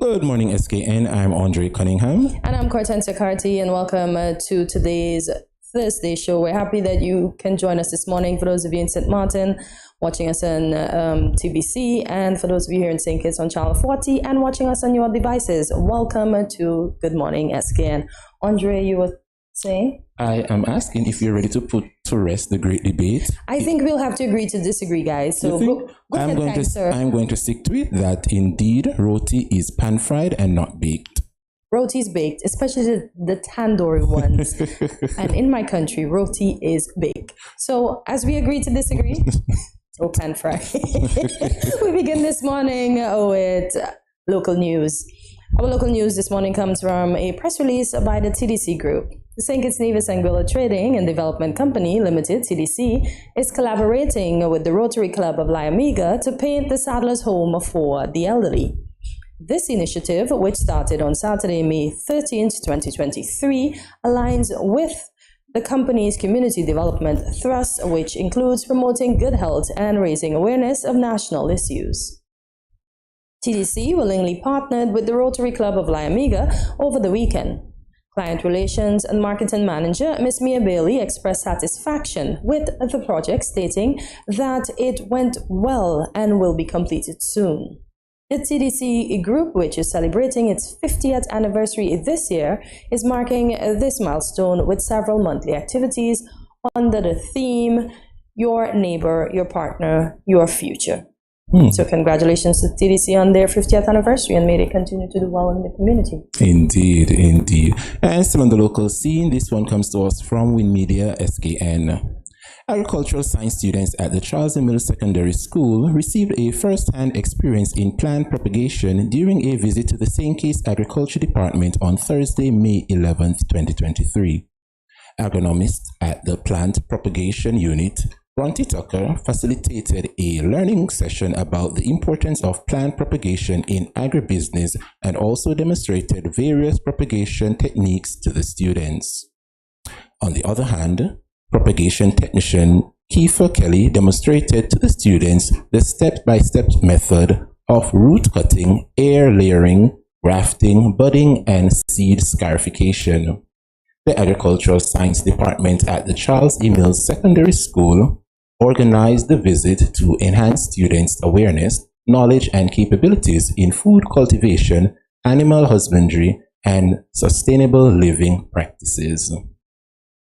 Good morning, SKN. I'm Andre Cunningham. And I'm Cortensia Carty, and welcome to today's Thursday show. We're happy that you can join us this morning. For those of you in St. Martin, watching us on TBC, and for those of you here in St. Kitts on Channel 40 and watching us on your devices, welcome to Good Morning SKN. Andre, you were saying? I am asking if you're ready to put to rest the great debate. I think we'll have to agree to disagree, guys. So go I'm ahead, kind sir. I'm going to stick to it that indeed roti is pan-fried and not baked. Roti is baked, especially the tandoori ones. And in my country, roti is baked. So as we agree to disagree, pan fry. We begin this morning with local news. Our local news this morning comes from a press release by the TDC Group. The St. Kitts Nevis Anguilla Trading and Development Company Limited, TDC, is collaborating with the Rotary Club of Lyamiga to paint the Saddler's Home for the elderly. This initiative, which started on Saturday, May 13th, 2023, aligns with the company's community development thrust, which includes promoting good health and raising awareness of national issues. TDC willingly partnered with the Rotary Club of Lyamiga over the weekend. Client Relations and Marketing Manager Ms. Mia Bailey expressed satisfaction with the project, stating that it went well and will be completed soon. The TDC Group, which is celebrating its 50th anniversary this year, is marking this milestone with several monthly activities under the theme, Your Neighbor, Your Partner, Your Future. So congratulations to TDC on their 50th anniversary, and may they continue to do well in the community. Indeed, indeed. And still on the local scene, this one comes to us from Win Media SKN. Agricultural science students at the Charles Mill Secondary School received a first-hand experience in plant propagation during a visit to the St. Kitts Agriculture Department on Thursday, May 11th, 2023. Agronomists at the Plant Propagation Unit, Bronte Tucker, facilitated a learning session about the importance of plant propagation in agribusiness and also demonstrated various propagation techniques to the students. On the other hand, propagation technician Kiefer Kelly demonstrated to the students the step-by-step method of root cutting, air layering, grafting, budding, and seed scarification. The Agricultural Science Department at the Charles E. Mills Secondary School organized the visit to enhance students' awareness, knowledge, and capabilities in food cultivation, animal husbandry, and sustainable living practices.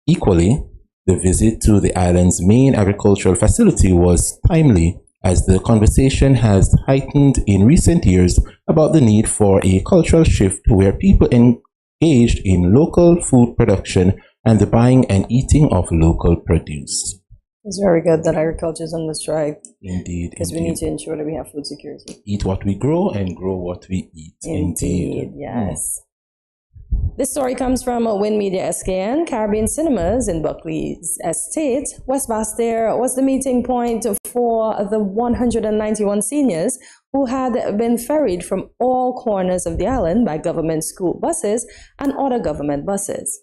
Equally, the visit to the island's main agricultural facility was timely, as the conversation has heightened in recent years about the need for a cultural shift where people engaged in local food production and the buying and eating of local produce. It's very good that agriculture is on the strike. Indeed. Because we need to ensure that we have food security. Eat what we grow and grow what we eat. Indeed. Yes. This story comes from Win Media SKN. Caribbean Cinemas in Buckley's Estate, West Bastair, was the meeting point for the 191 seniors who had been ferried from all corners of the island by government school buses and other government buses.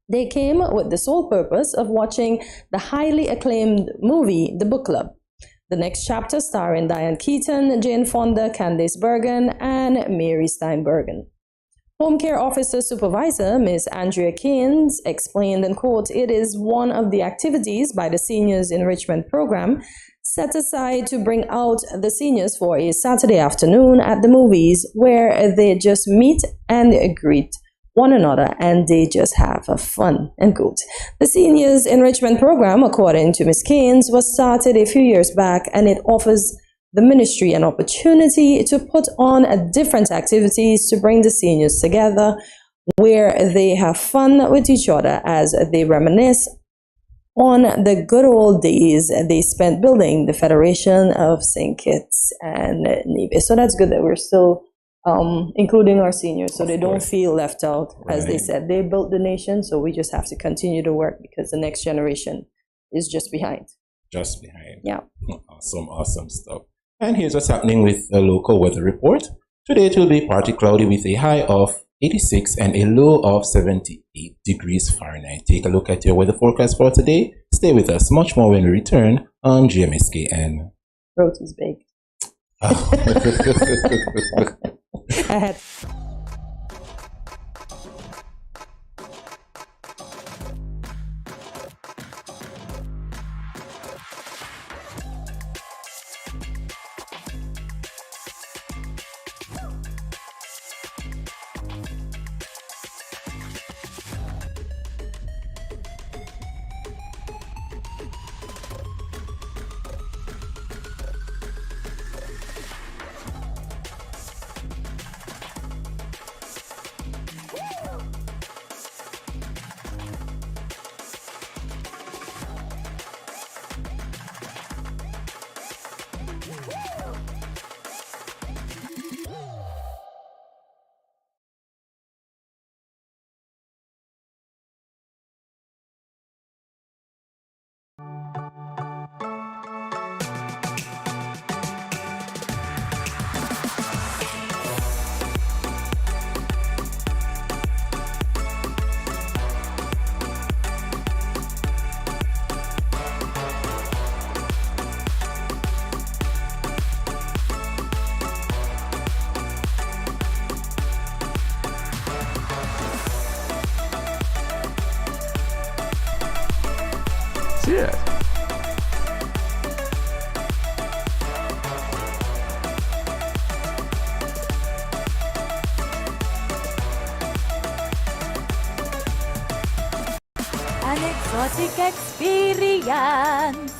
They came with the sole purpose of watching the highly acclaimed movie, The Book Club. The next chapter starring Diane Keaton, Jane Fonda, Candace Bergen, and Mary Steinbergen. Home Care Officer Supervisor Ms. Andrea Keynes explained, and quote, "It is one of the activities by the Seniors Enrichment Program set aside to bring out the seniors for a Saturday afternoon at the movies where they just meet and greet one another and they just have a fun," end quote. The Seniors Enrichment Program, according to Ms. Keynes, was started a few years back, and it offers the ministry an opportunity to put on different activities to bring the seniors together where they have fun with each other as they reminisce on the good old days they spent building the Federation of St. Kitts and Nevis. So that's good that we're still including our seniors, so they don't feel left out. As they said, they built the nation, so we just have to continue to work because the next generation is just behind. Just behind. Yeah. Awesome, awesome stuff. And here's what's happening with a local weather report. Today it will be partly cloudy with a high of 86 and a low of 78 degrees Fahrenheit. Take a look at your weather forecast for today. Stay with us. Much more when we return on GMSKN. Roti's baked. Ahead. Cheers. An exotic experience.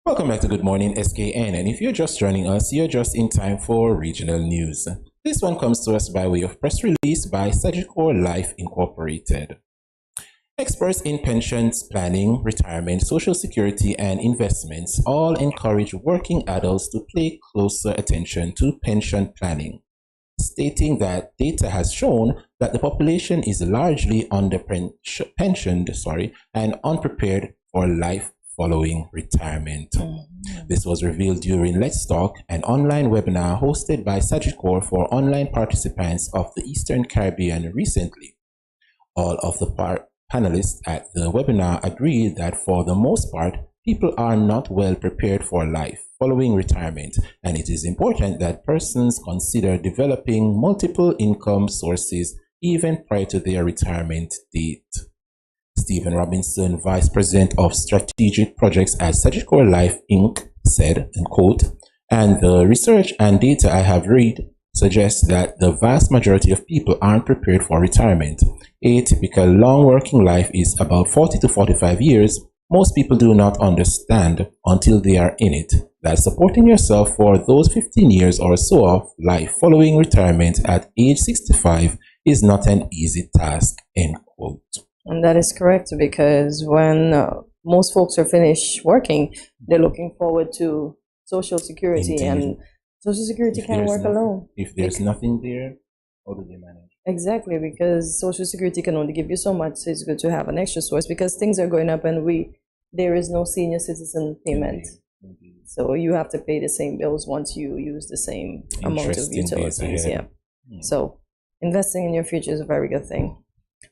Welcome back to Good Morning SKN, and if you're just joining us, you're just in time for regional news. This one comes to us by way of press release by Sagicor Life Incorporated. Experts in pensions planning, retirement, social security, and investments all encourage working adults to pay closer attention to pension planning, stating that data has shown that the population is largely pensioned and unprepared for life following retirement. This was revealed during Let's Talk, an online webinar hosted by Sagicor for online participants of the Eastern Caribbean recently. All of the panelists at the webinar agreed that for the most part, people are not well prepared for life following retirement, and it is important that persons consider developing multiple income sources even prior to their retirement date. Stephen Robinson, Vice President of Strategic Projects at Sagicor Life Inc., said, and quote, "And the research and data I have read suggests that the vast majority of people aren't prepared for retirement. A typical long working life is about 40 to 45 years. Most people do not understand until they are in it that supporting yourself for those 15 years or so of life following retirement at age 65 is not an easy task," end quote. And that is correct, because when most folks are finished working, they're looking forward to Social Security. Indeed. And Social Security can't work alone. If there's nothing there, how do they manage? Exactly, because Social Security can only give you so much, so it's good to have an extra source, because things are going up and there is no senior citizen payment. Indeed. So you have to pay the same bills once you use the same amount of Interesting utilities. data, Yeah. yeah. So investing in your future is a very good thing.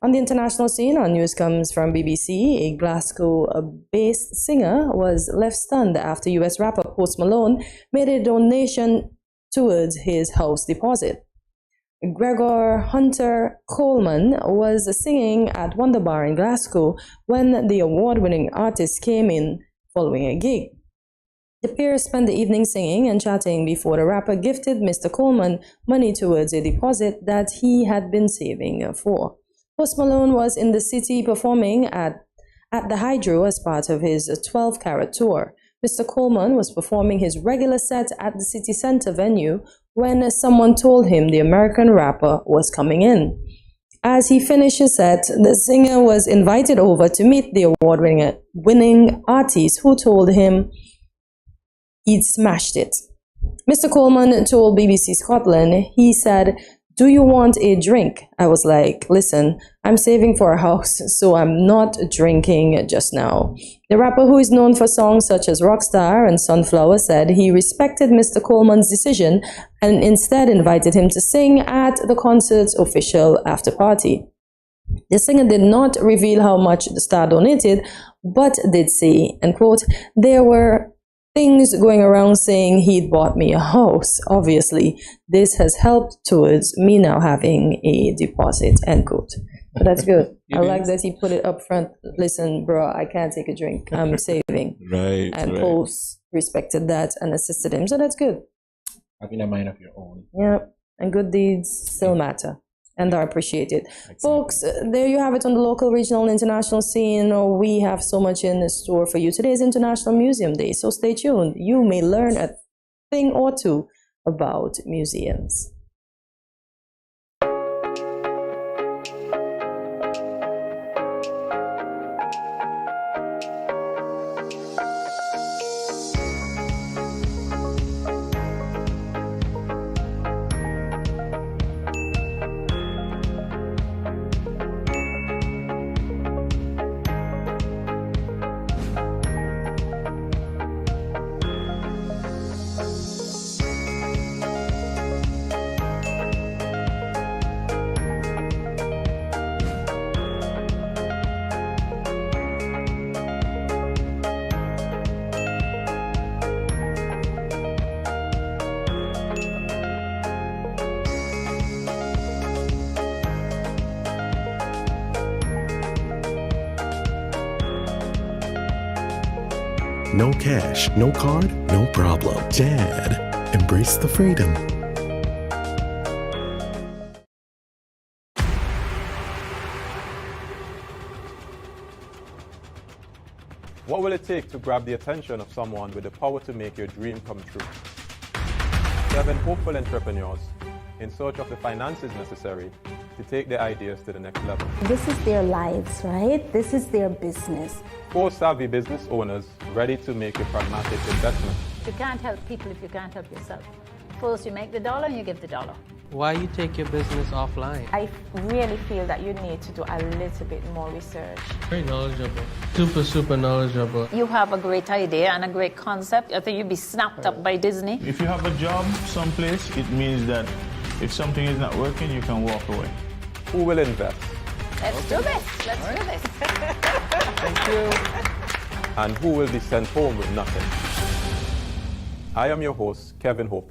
On the international scene, our news comes from BBC. A Glasgow-based singer was left stunned after US rapper Post Malone made a donation towards his house deposit. Gregor Hunter Coleman was singing at Wonder Bar in Glasgow when the award-winning artist came in following a gig. The pair spent the evening singing and chatting before the rapper gifted Mr. Coleman money towards a deposit that he had been saving for. Post Malone was in the city performing at the Hydro as part of his 12-carat tour. Mr. Coleman was performing his regular set at the city center venue when someone told him the American rapper was coming in. As he finished his set, the singer was invited over to meet the award-winning artist, who told him he'd smashed it. Mr. Coleman told BBC Scotland, he said, "Do you want a drink?" I was like, "Listen, I'm saving for a house, so I'm not drinking just now." The rapper, who is known for songs such as Rockstar and Sunflower, said he respected Mr. Coleman's decision and instead invited him to sing at the concert's official after party. The singer did not reveal how much the star donated, but did say, and quote, "There were things going around saying he'd bought me a house. Obviously, this has helped towards me now having a deposit," end quote. So that's good. I like that he put it up front. "Listen, bro, I can't take a drink. I'm saving." Right. And right. Post respected that and assisted him. So that's good. Having a mind of your own. Yeah. And good deeds still matter and are appreciated. Exactly. Folks, there you have it on the local, regional, and international scene. We have so much in store for you. Today is International Museum Day, so stay tuned. You may learn a thing or two about museums. No cash, no card, no problem. Dad, embrace the freedom. What will it take to grab the attention of someone with the power to make your dream come true? 7 hopeful entrepreneurs in search of the finances necessary to take their ideas to the next level. This is their lives, right? This is their business. 4 savvy business owners ready to make a pragmatic investment. You can't help people if you can't help yourself. First you make the dollar and you give the dollar. Why you take your business offline? I really feel that you need to do a little bit more research. Very knowledgeable. Super knowledgeable. You have a great idea and a great concept. I think you'd be snapped up by Disney. If you have a job someplace, it means that if something is not working, you can walk away. Who will invest? Let's do this. Let's do this. Thank you. And who will be sent home with nothing? I am your host, Kevin Hope.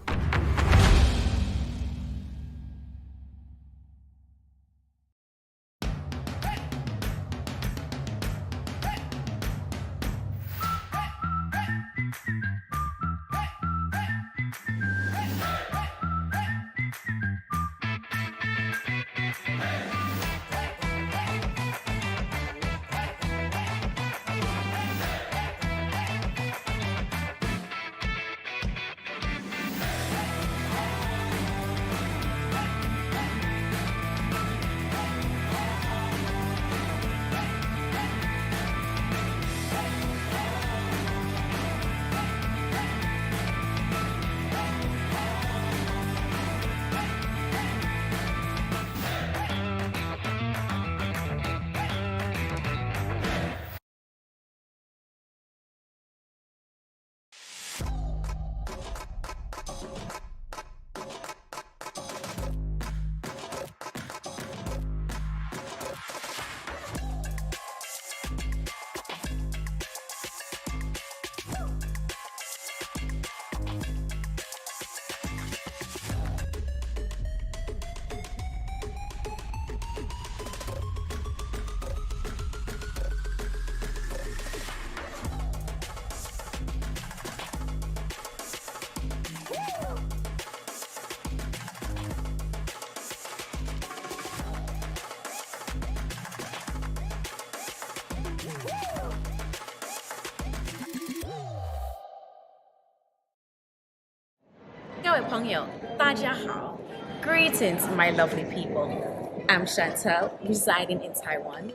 Greetings, my lovely people. I'm Chantel, residing in Taiwan.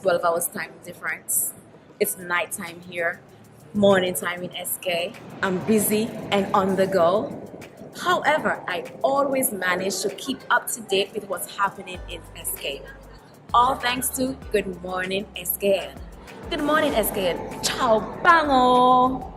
12 hours time difference. It's nighttime here. morning time in SK. I'm busy and on the go. However, I always manage to keep up to date with what's happening in SK. All thanks to Good Morning SKN. Good morning SKN. Ciao, bango!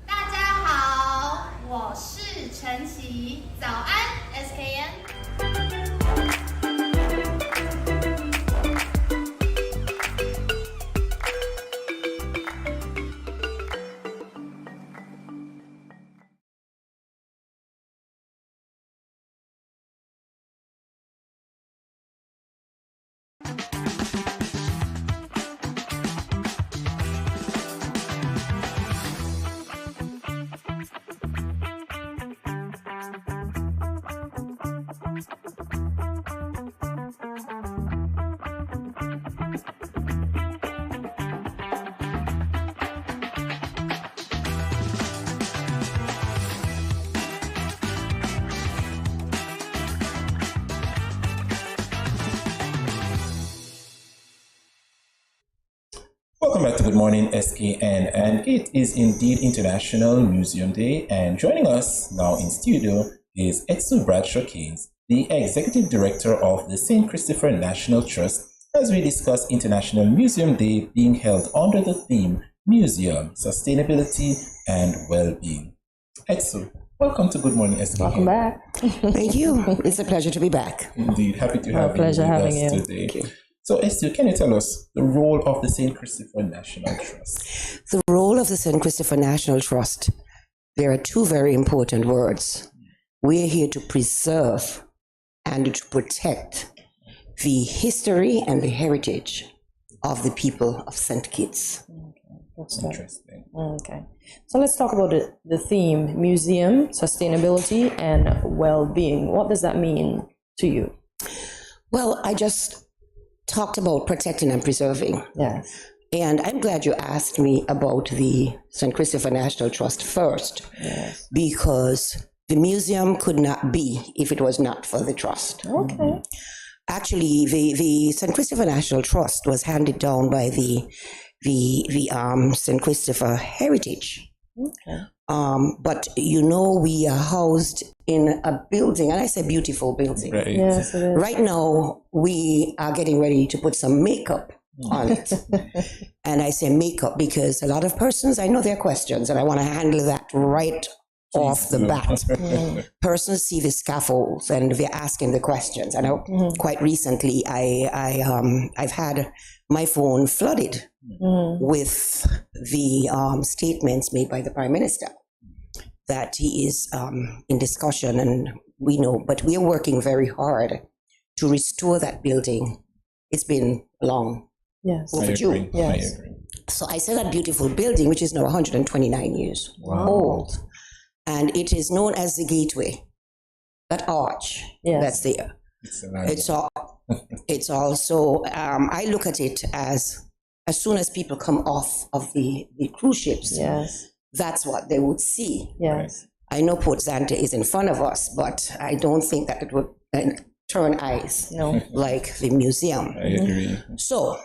大家好，我是陈琦，早安 SKN。Welcome back to Good Morning SKN, and it is indeed International Museum Day, and joining us now in studio is Etsu Bradshaw-Keynes, the Executive Director of the St. Christopher National Trust, as we discuss International Museum Day being held under the theme Museum, Sustainability and Well-Being. Etsu, welcome to Good Morning SKN. Welcome back. Thank you. It's a pleasure to be back. Indeed, happy to have you with having us you today. So, Esther, can you tell us the role of the St. Christopher National Trust? The role of the St. Christopher National Trust, there are two very important words. We're here to preserve and to protect the history and the heritage of the people of St. Kitts. That's interesting. Okay. So let's talk about the theme, museum, sustainability, and well-being. What does that mean to you? Well, I just talked about protecting and preserving. Yes. And I'm glad you asked me about the St. Christopher National Trust first, yes, because the museum could not be if it was not for the trust. Okay. Actually, the St. Christopher National Trust was handed down by the St. Christopher Heritage. Okay. But you know, we are housed in a building, and I say beautiful building. Right. Yes, it is. Right now, we are getting ready to put some makeup on it. And I say makeup because a lot of persons, I know their questions, and I want to handle that right off the bat. Persons see the scaffolds and they're asking the questions. I know quite recently I've had my phone flooded with the statements made by the Prime Minister that he is in discussion, and we know, but we are working very hard to restore that building. It's been long overdue. Yes. So I say that beautiful building, which is now 129 years old, and it is known as the gateway, that arch that's there. It's also, I look at it as soon as people come off of the cruise ships, that's what they would see. Yes. I know Port Zante is in front of us, but I don't think that it would turn eyes like the museum. I agree. So,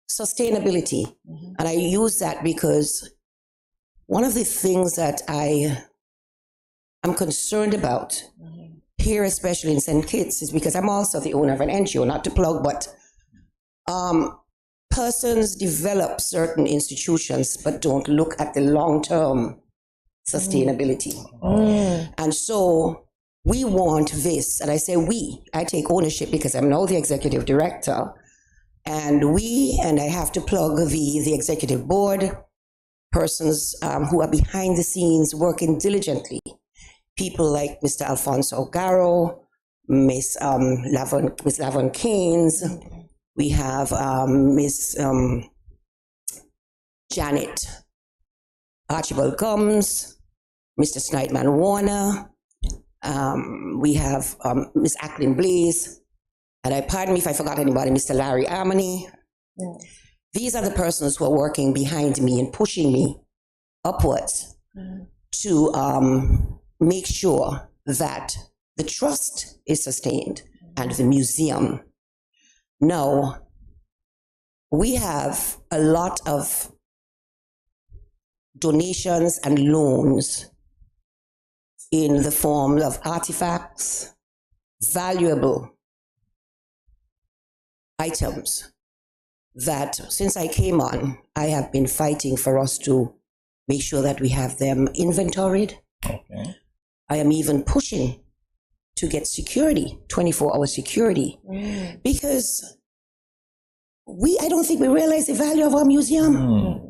sustainability, and I use that because one of the things that I'm concerned about here, especially in St. Kitts, is because I'm also the owner of an NGO, not to plug, but persons develop certain institutions but don't look at the long-term sustainability. And so we want this, and I say we, I take ownership because I'm now the executive director, and I have to plug the executive board, persons who are behind the scenes working diligently. People like Mr. Alfonso Garro, Miss Lavon Keynes. We have Miss Janet Archibald Gums, Mr. Snideman Warner. We have Miss Acklin Blaze. And pardon me if I forgot anybody, Mr. Larry Armony. These are the persons who are working behind me and pushing me upwards to make sure that the trust is sustained and the museum. Now, we have a lot of donations and loans in the form of artifacts, valuable items that since I came on, I have been fighting for us to make sure that we have them inventoried. Okay. I am even pushing to get security, 24-hour security, because I don't think we realize the value of our museum.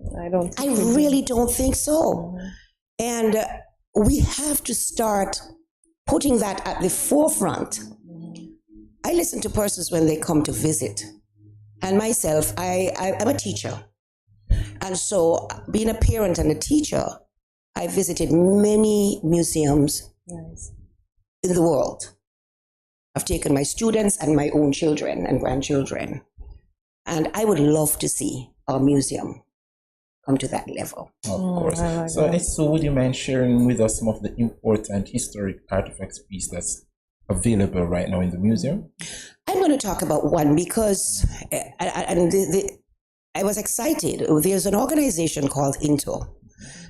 I really don't think so. And we have to start putting that at the forefront. I listen to persons when they come to visit. And myself, I'm a teacher. And so being a parent and a teacher, I visited many museums in the world. I've taken my students and my own children and grandchildren. And I would love to see our museum come to that level. Of course. So would you mind sharing with us some of the important historic artifacts piece that's available right now in the museum? I'm going to talk about one because I was excited. There's an organization called INTO,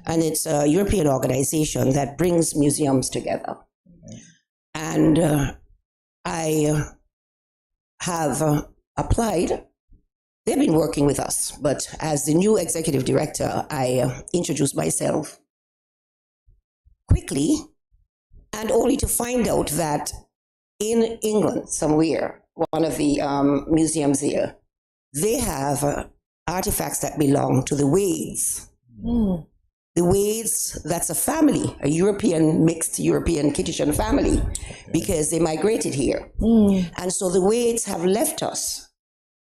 and it's a European organization that brings museums together. And I have applied. They've been working with us, but as the new executive director, I introduced myself quickly, and only to find out that in England, somewhere, one of the museums there, they have artifacts that belong to the Wades. The Wades, that's a family, a mixed European Kittitian family, because they migrated here. And so the Wades have left us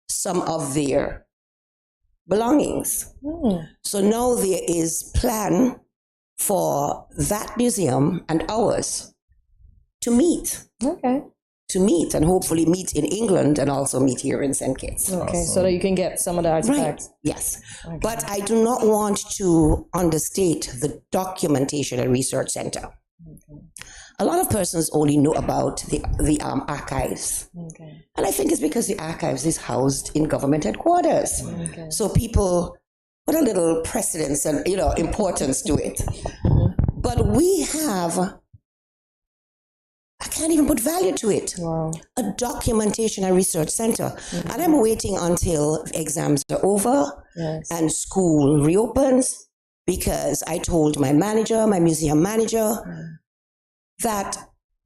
some of their belongings. So now there is plan for that museum and ours to meet. To meet and hopefully meet in England and also meet here in St. Kitts. So that you can get some of the artifacts. Right. Yes. But I do not want to understate the Documentation and Research Center. A lot of persons only know about the archives. And I think it's because the archives is housed in government headquarters. So people put a little precedence and importance to it. But we have, I can't even put value to it. A Documentation and Research Center. And I'm waiting until exams are over and school reopens, because I told my manager, my museum manager, that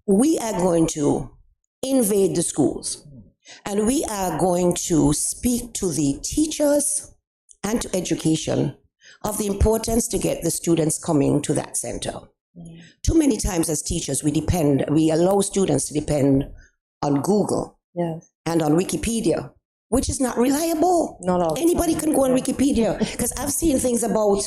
we are going to invade the schools and we are going to speak to the teachers and to education of the importance to get the students coming to that center. Too many times as teachers, we allow students to depend on Google and on Wikipedia, which is not reliable. Anybody can go on Wikipedia, because I've seen things about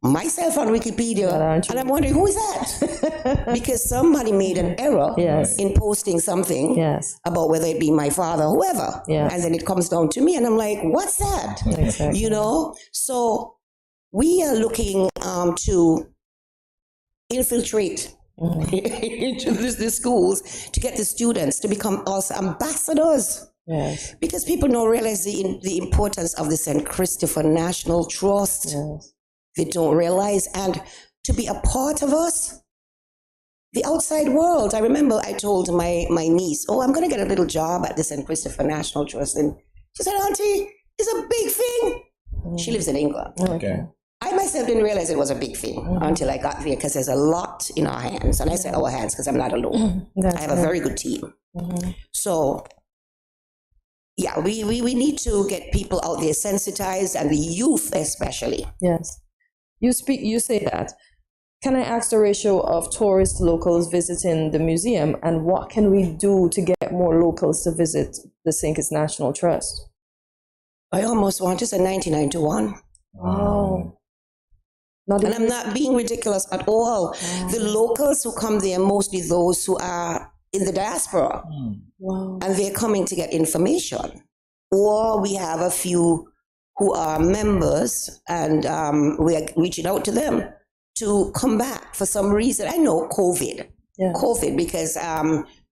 myself on Wikipedia, and I'm wondering, who is that? Because somebody made an error in posting something about whether it be my father, whoever, and then it comes down to me, and I'm like, what's that? So we are looking to infiltrate into the schools to get the students to become also ambassadors. Because people don't realize the importance of the St. Christopher National Trust. They don't realize, and to be a part of us, the outside world. I remember I told my niece, I'm going to get a little job at the St. Christopher National Trust. And she said, Auntie, it's a big thing. She lives in England. I myself didn't realize it was a big thing until I got there, because there's a lot in our hands. And I say our hands because I'm not alone. I have a very good team. So, yeah, we need to get people out there sensitized, and the youth especially. You say that. Can I ask the ratio of tourist locals visiting the museum, and what can we do to get more locals to visit the St. Kitts National Trust? I almost want to say 99 to 1. Wow. And I'm not being ridiculous at all. The locals who come there, mostly those who are in the diaspora, and they're coming to get information. Or we have a few who are members, and we are reaching out to them to come back for some reason. I know COVID, because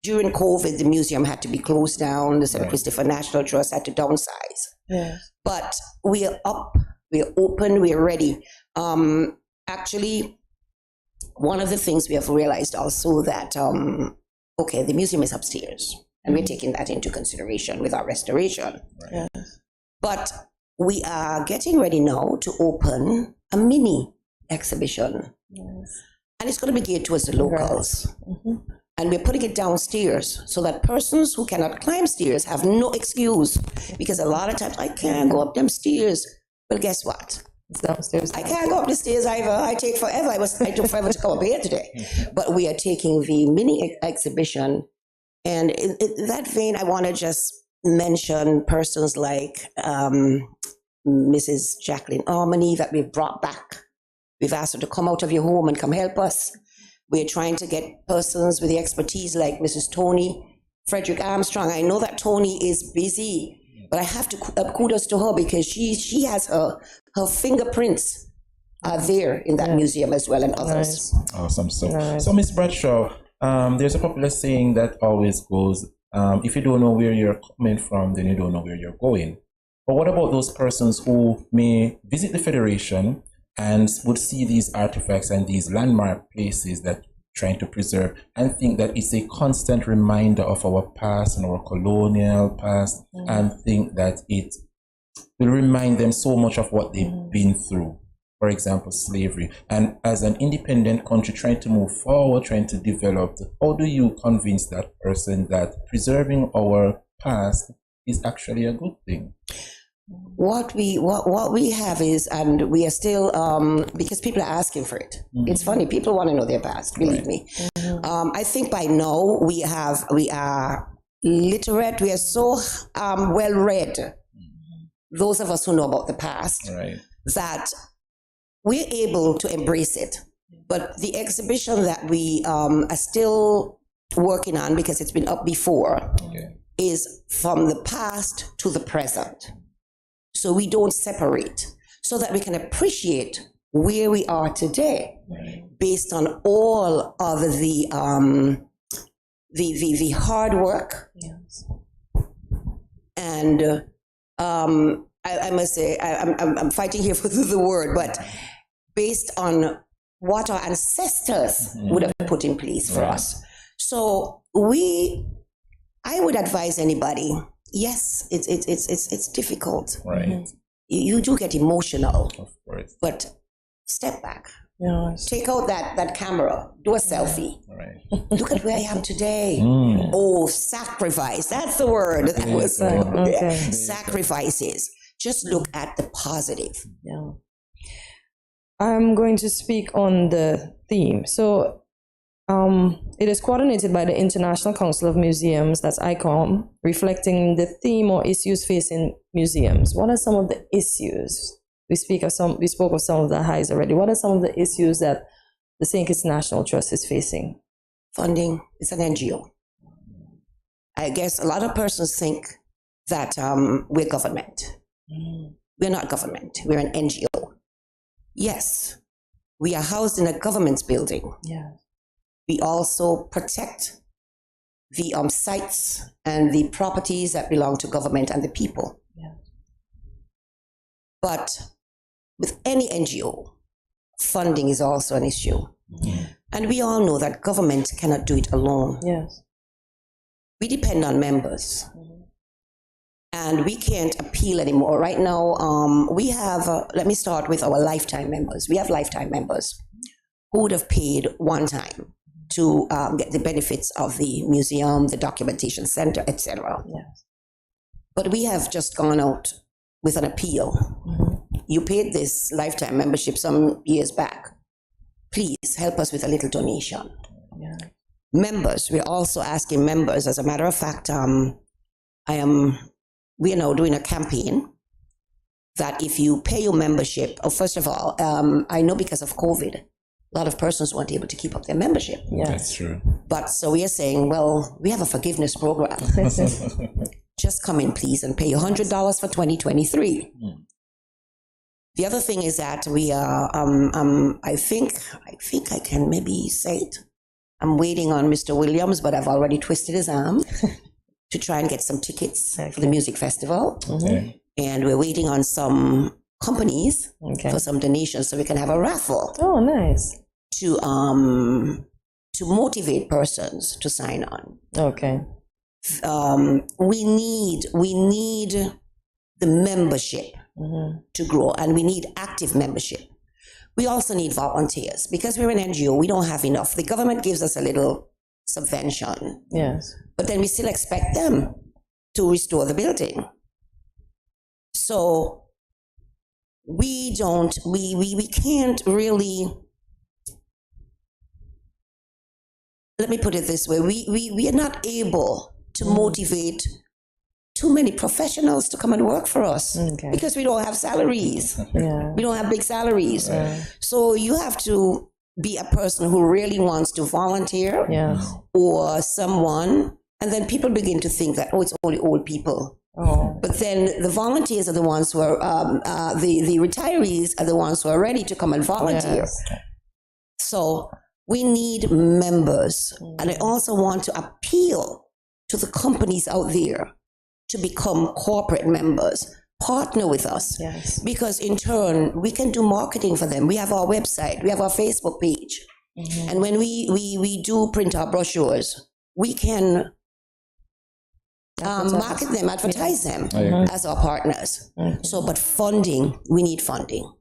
during COVID, the museum had to be closed down. The St. Christopher National Trust had to downsize. Yeah. But we are up, we are open, we are ready. Actually, one of the things we have realized also that, okay, the museum is upstairs, and we're taking that into consideration with our restoration. Yes. But we are getting ready now to open a mini exhibition. Yes. And it's going to be geared towards the locals. And we're putting it downstairs so that persons who cannot climb stairs have no excuse. Because a lot of times, I can't go up them stairs. Well, guess what? It's downstairs. I can't go up the stairs either. I take forever. I took forever to come up here today. But we are taking the mini exhibition. And in that vein, I want to just mention persons like Mrs. Jacqueline Harmony that we've brought back. We've asked her to come out of your home and come help us. We're trying to get persons with the expertise like Mrs. Tony Frederick Armstrong. I know that Tony is busy, but I have to kudos to her because she has her fingerprints are there in that museum as well, and others. Nice. Awesome stuff. So, Miss Bradshaw, there's a popular saying that always goes, if you don't know where you're coming from, then you don't know where you're going. But what about those persons who may visit the Federation and would see these artifacts and these landmark places that trying to preserve and think that it's a constant reminder of our past and our colonial past, and think that it will remind them so much of what they've been through? For example, slavery. And as an independent country trying to move forward, trying to develop, how do you convince that person that preserving our past is actually a good thing? What we have is, and we are still, because people are asking for it. It's funny, people want to know their past, believe me. I think by now we are literate, we are so well read, those of us who know about the past, that we're able to embrace it. But the exhibition that we are still working on, because it's been up before, is from the past to the present. So we don't separate, so that we can appreciate where we are today, based on all of the hard work. And I must say, I'm fighting here for the word, but based on what our ancestors would have put in place for us. So I would advise anybody. Yes, it's difficult. You do get emotional, of course. But step back. Take out that camera. Do a selfie. Look at where I am today. Oh, sacrifice. That's the word. That was sacrifices. Just look at the positive. I'm going to speak on the theme. So it is coordinated by the International Council of Museums, that's ICOM, reflecting the theme or issues facing museums. What are some of the issues? We spoke of some of the highs already. What are some of the issues that the St. Kitts National Trust is facing? Funding. It's an NGO. I guess a lot of persons think that we're government. We're not government. We're an NGO. Yes, we are housed in a government's building. We also protect the sites and the properties that belong to government and the people. But with any NGO, funding is also an issue. And we all know that government cannot do it alone. We depend on members. And we can't appeal anymore. Right now, we have, let me start with our lifetime members. We have lifetime members who would have paid one time to get the benefits of the museum, the documentation center, etc. But we have just gone out with an appeal. You paid this lifetime membership some years back. Please help us with a little donation. Members, we're also asking members, as a matter of fact, we are now doing a campaign that if you pay your membership, first of all, I know because of COVID, a lot of persons weren't able to keep up their membership. That's true. But so we are saying, well, we have a forgiveness program. Just come in, please, and pay your $100 for 2023. The other thing is that we are, I think I can maybe say it. I'm waiting on Mr. Williams, but I've already twisted his arm to try and get some tickets for the music festival. Okay. And we're waiting on some companies for some donations so we can have a raffle. Oh, nice. To motivate persons to sign on. Okay. We need the membership to grow, and we need active membership. We also need volunteers because we're an NGO. We don't have enough. The government gives us a little subvention. Yes. But then we still expect them to restore the building. So we can't really, let me put it this way, we are not able to motivate too many professionals to come and work for us because we don't have salaries. We don't have big salaries. So you have to be a person who really wants to volunteer or someone, and then people begin to think that, oh, it's only old people. But then the volunteers are the ones who are, the retirees are the ones who are ready to come and volunteer. So we need members. And I also want to appeal to the companies out there to become corporate members, partner with us, because in turn, we can do marketing for them. We have our website, we have our Facebook page. And when we do print our brochures, we can market them, advertise them as our partners. So, but funding, we need funding.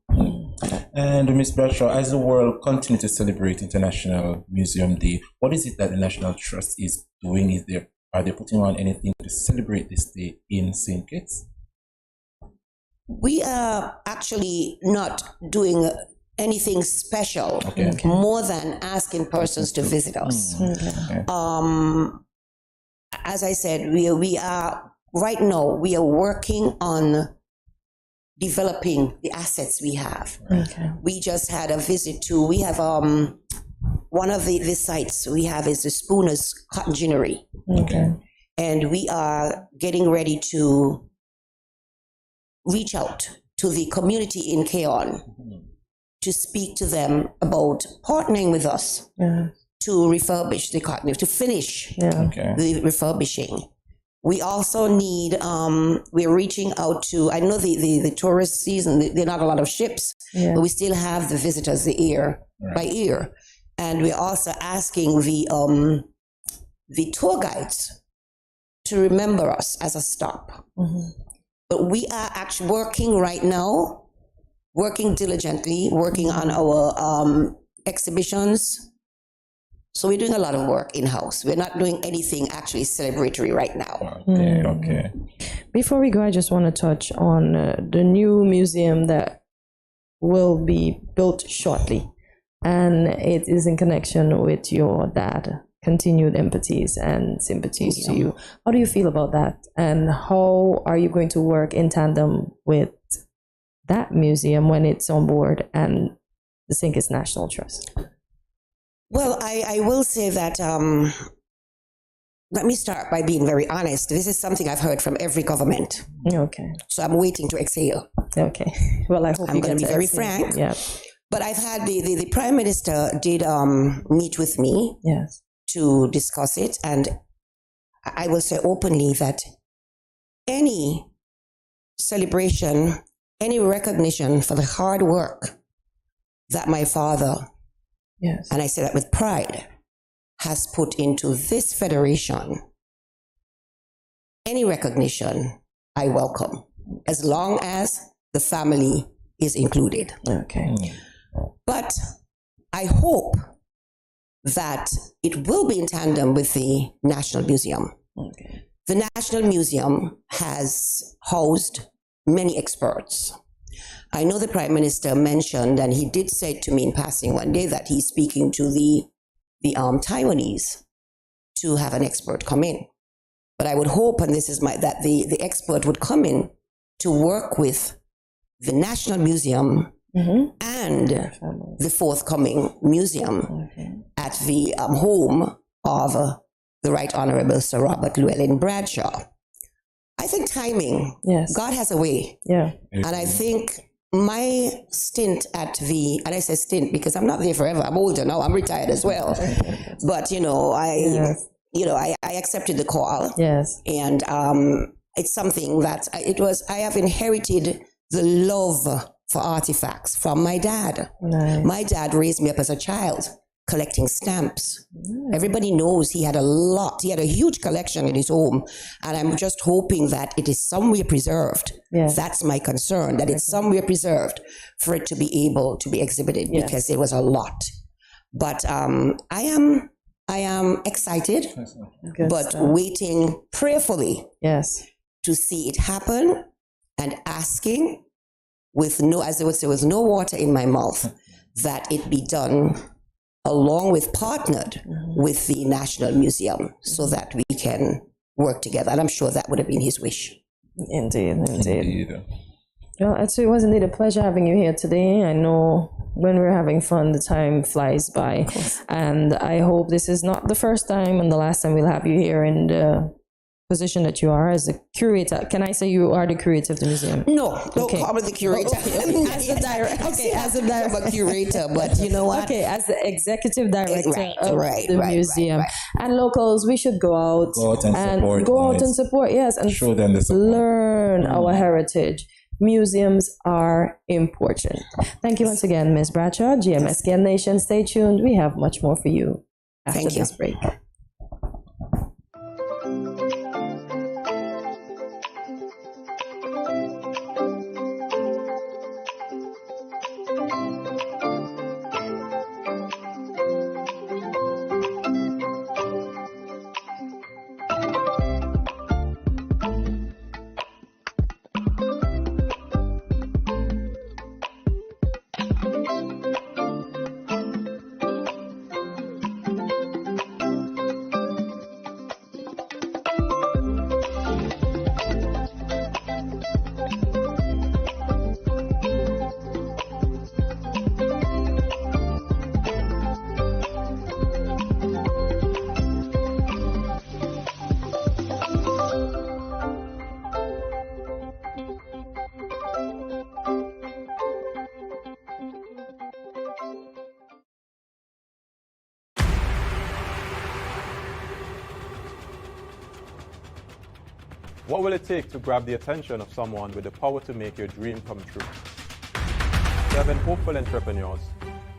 And Ms. Bradshaw, as the world continues to celebrate International Museum Day, what is it that the National Trust is doing? Are they putting on anything to celebrate this day in St. Kitts? We are actually not doing anything special, more than asking persons to visit us. As I said, we are, right now, we are working on developing the assets we have. We just had a visit to, we have one of the sites we have is the Spooner's Cotton Ginnery. And we are getting ready to reach out to the community in Keon to speak to them about partnering with us to refurbish the cotton, to finish the refurbishing. We also need, we're reaching out to, I know the tourist season, there are not a lot of ships, but we still have the visitors, the ear by ear. And we're also asking the tour guides to remember us as a stop. But we are actually working right now, working diligently, working on our exhibitions. So we're doing a lot of work in-house. We're not doing anything actually celebratory right now. Okay. Before we go, I just want to touch on the new museum that will be built shortly. And it is in connection with your dad. Continued empathies and sympathies to you. How do you feel about that? And how are you going to work in tandem with that museum when it's on board and the St. Kitts National Trust? Well, I will say that, let me start by being very honest. This is something I've heard from every government. So I'm waiting to exhale. Well, I hope I'm going to be very frank. But I've had the Prime Minister did meet with me to discuss it. And I will say openly that any celebration, any recognition for the hard work that my father, and I say that with pride, has put into this federation, any recognition I welcome, as long as the family is included. But I hope that it will be in tandem with the National Museum. The National Museum has housed many experts. I know the Prime Minister mentioned, and he did say to me in passing one day, that he's speaking to the Taiwanese to have an expert come in. But I would hope, and this is that the expert would come in to work with the National Museum and the forthcoming museum at the home of the Right Honorable Sir Robert Llewellyn Bradshaw. I think timing, God has a way. And I think my stint at and I say stint because I'm not there forever. I'm older now. I'm retired as well. But I accepted the call. Yes. And it's something that I have inherited the love for artifacts from my dad. Nice. My dad raised me up as a child collecting stamps. Everybody knows he had a huge collection in his home, and I'm just hoping that it is somewhere preserved. Yes. That's my concern, that it's somewhere preserved for it to be able to be exhibited, because it was a lot. But I am excited, but waiting prayerfully to see it happen, and asking with as they would say, with no water in my mouth, that it be done along with partnered with the National Museum, so that we can work together. And I'm sure that would have been his wish. Indeed. Well, it was indeed a pleasure having you here today. I know when we're having fun, the time flies by. And I hope this is not the first time and the last time we'll have you here in the position that you are as a curator. Can I say you are the curator of the museum? No, don't call me the curator. As the director. As the director. I'm a curator, but you know what? Okay, as the executive director of the right, museum. And locals, we should go out and support, yes, and show them the support. Learn our heritage. Museums are important. Thank you once again, Ms. Bradshaw, GMSKN Nation. Stay tuned. We have much more for you after this break. What will it take to grab the attention of someone with the power to make your dream come true? 7 hopeful entrepreneurs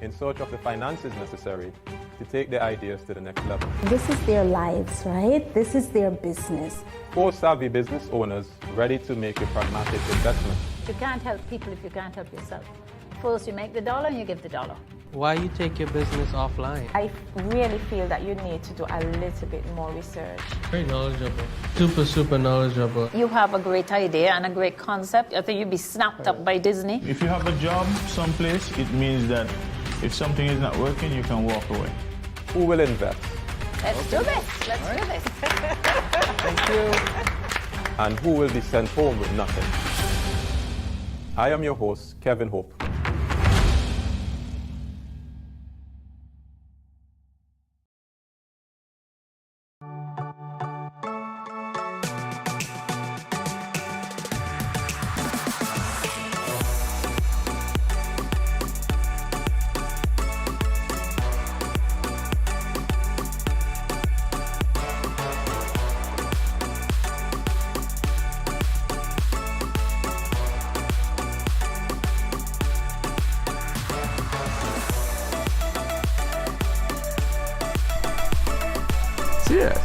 in search of the finances necessary to take their ideas to the next level. This is their lives, right? This is their business. 4 savvy business owners ready to make a pragmatic investment. You can't help people if you can't help yourself. First, you make the dollar and you give the dollar. Why you take your business offline? I really feel that you need to do a little bit more research. Very knowledgeable. Super knowledgeable. You have a great idea and a great concept. I think you'd be snapped up by Disney. If you have a job someplace, it means that if something is not working, you can walk away. Who will invest? Let's do this. Let's do this. Thank you. And who will be sent home with nothing? I am your host, Kevin Hope. Cheers.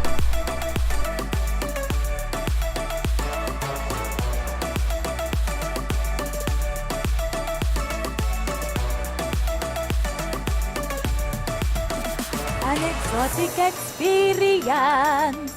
An exotic experience.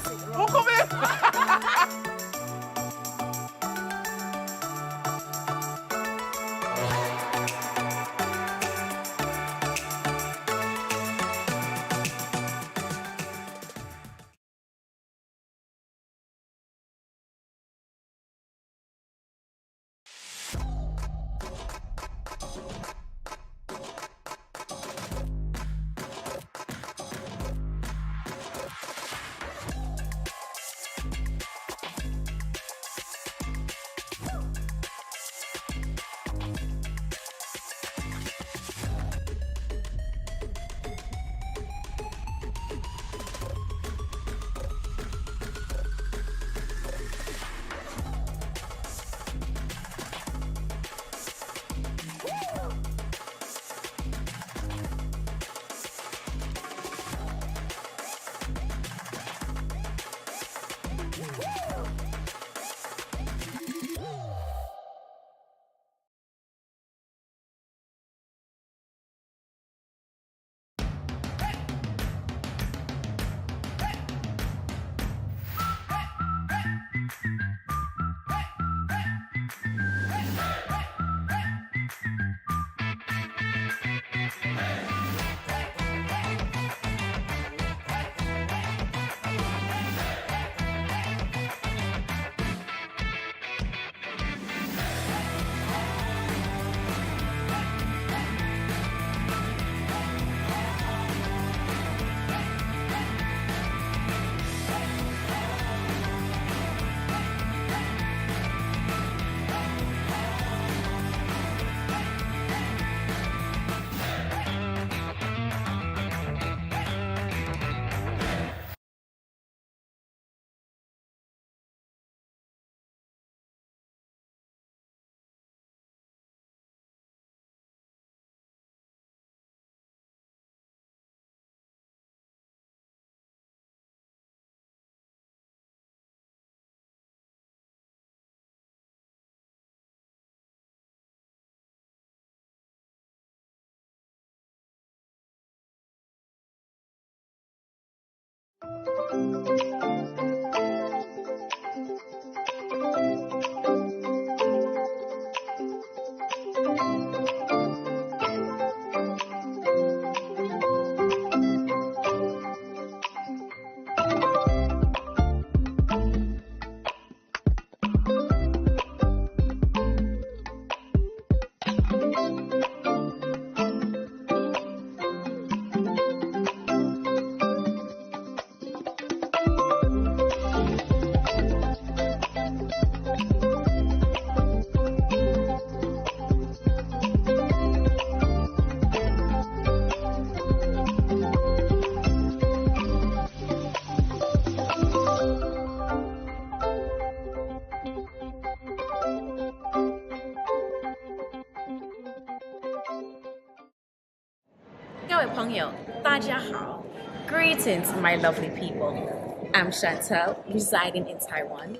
Greetings, my lovely people. I'm Chantel, residing in Taiwan.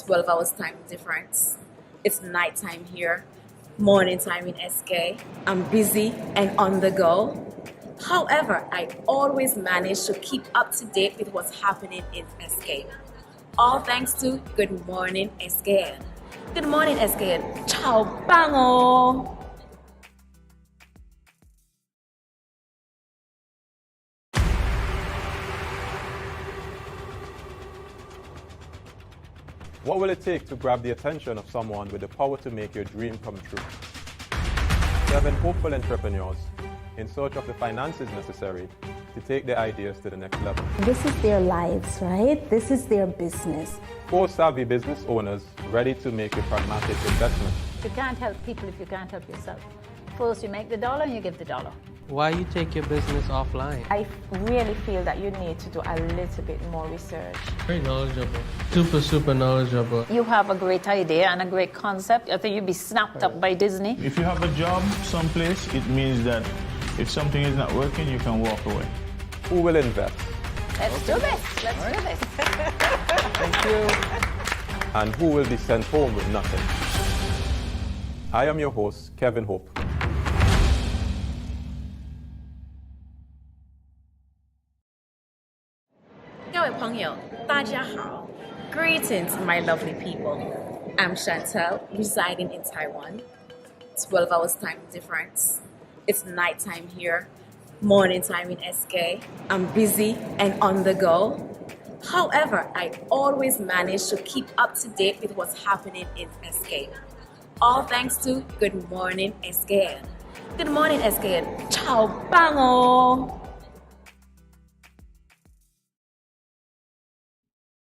12 hours time difference. It's nighttime here, morning time in SK. I'm busy and on the go. However, I always manage to keep up to date with what's happening in SK. All thanks to Good Morning SKN. Good morning SKN. Ciao bango. What will it take to grab the attention of someone with the power to make your dream come true? 7 hopeful entrepreneurs in search of the finances necessary to take their ideas to the next level. This is their lives, right? This is their business. 4 savvy business owners ready to make a pragmatic investment. You can't help people if you can't help yourself. First you make the dollar and you give the dollar. Why you take your business offline? I really feel that you need to do a little bit more research. Very knowledgeable. Super knowledgeable. You have a great idea and a great concept. I think you'd be snapped up by Disney. If you have a job someplace, it means that if something is not working, you can walk away. Who will invest? Let's do this. Let's do this. Thank you. And who will be sent home with nothing? I am your host, Kevin Hope. Greetings, my lovely people. I'm Chantel, residing in Taiwan. 12 hours time difference. It's nighttime here, morning time in SK. I'm busy and on the go. However, I always manage to keep up to date with what's happening in SK. All thanks to Good Morning SKN. Good morning SKN. Ciao bango.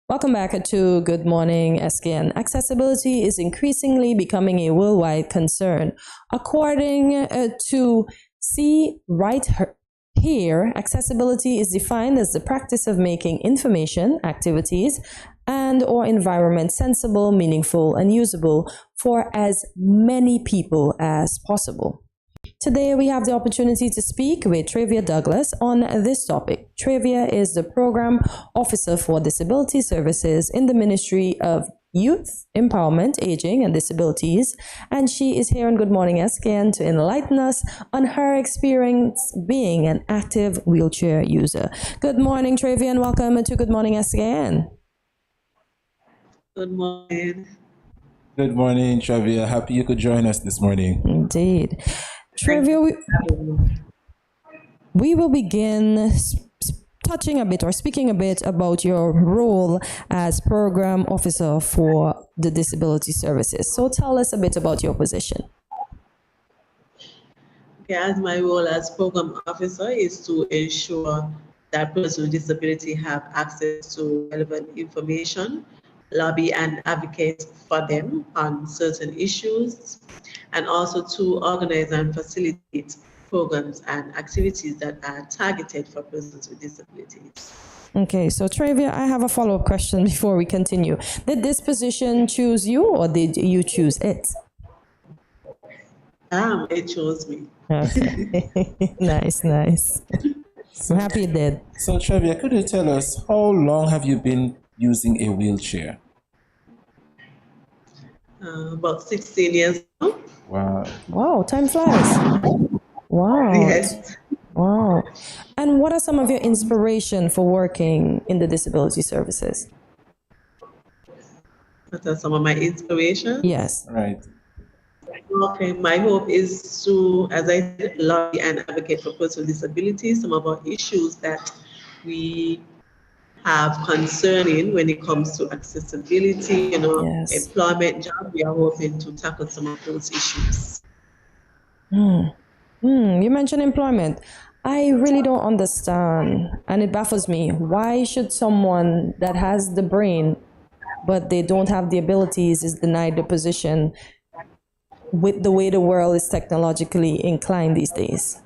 Welcome back to Good Morning SKN. Accessibility is increasingly becoming a worldwide concern. According to See Right Here, accessibility is defined as the practice of making information, activities, and or environment sensible, meaningful, and usable for as many people as possible. Today, we have the opportunity to speak with Travia Douglas on this topic. Travia is the Program Officer for Disability Services in the Ministry of Youth, Empowerment, Aging, and Disabilities, and she is here on Good Morning SKN to enlighten us on her experience being an active wheelchair user. Good morning, Travia, and welcome to Good Morning SKN. Good morning. Good morning, Travia. Happy you could join us this morning. Indeed. Travia, we will begin touching a bit or speaking a bit about your role as Program Officer for the Disability Services. So tell us a bit about your position. Okay, as my role as Program Officer is to ensure that persons with disability have access to relevant information, lobby and advocate for them on certain issues, and also to organize and facilitate programs and activities that are targeted for persons with disabilities. Okay, so Travia, I have a follow-up question before we continue. Did this position choose you or did you choose it? It chose me. Okay. Nice. I'm happy it did. So Travia, could you tell us how long have you been using a wheelchair? About 16 years now. Wow. Wow, time flies. Wow. Yes. Wow. And what are some of your inspiration for working in the disability services? What are some of my inspirations? Yes. Right. Okay, my hope is to, as I said, lobby and advocate for persons with disabilities, some of our issues that we have concerning when it comes to accessibility, Yes. employment, job. We are hoping to tackle some of those issues. You mentioned employment. I really don't understand, and it baffles me. Why should someone that has the brain but they don't have the abilities is denied the position with the way the world is technologically inclined these days?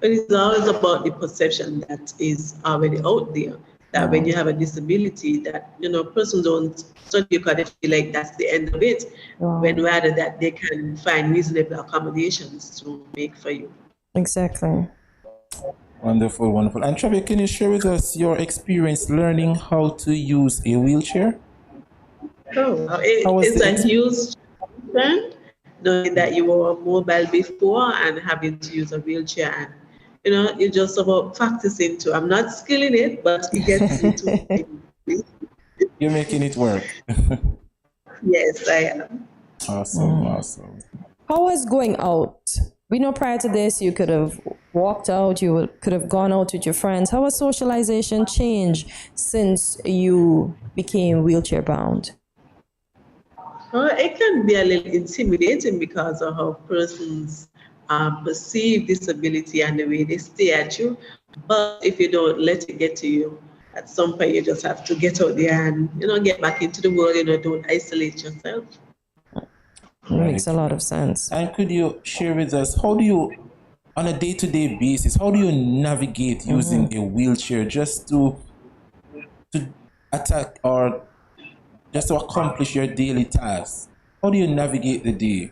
But it's always about the perception that is already out there, that when you have a disability, that, persons don't study because they feel like that's the end of it, when rather that they can find reasonable accommodations to make for you. Exactly. Wonderful, wonderful. And Trevor, can you share with us your experience learning how to use a wheelchair? It's a huge trend, knowing that you were mobile before and having to use a wheelchair, and it's just about practicing too. I'm not skilling it, but it gets me to. You're making it work. Yes, I am. Awesome, awesome. How was going out? We know prior to this you could have walked out, you could have gone out with your friends. How has socialization changed since you became wheelchair bound? It can be a little intimidating because of how persons perceive disability and the way they stay at you. But if you don't let it get to you, at some point you just have to get out there and get back into the world. Don't isolate yourself. Makes a lot of sense. And could you share with us, how do you, on a day-to-day basis, how do you navigate using a wheelchair just to attack or just to accomplish your daily tasks? How do you navigate the day?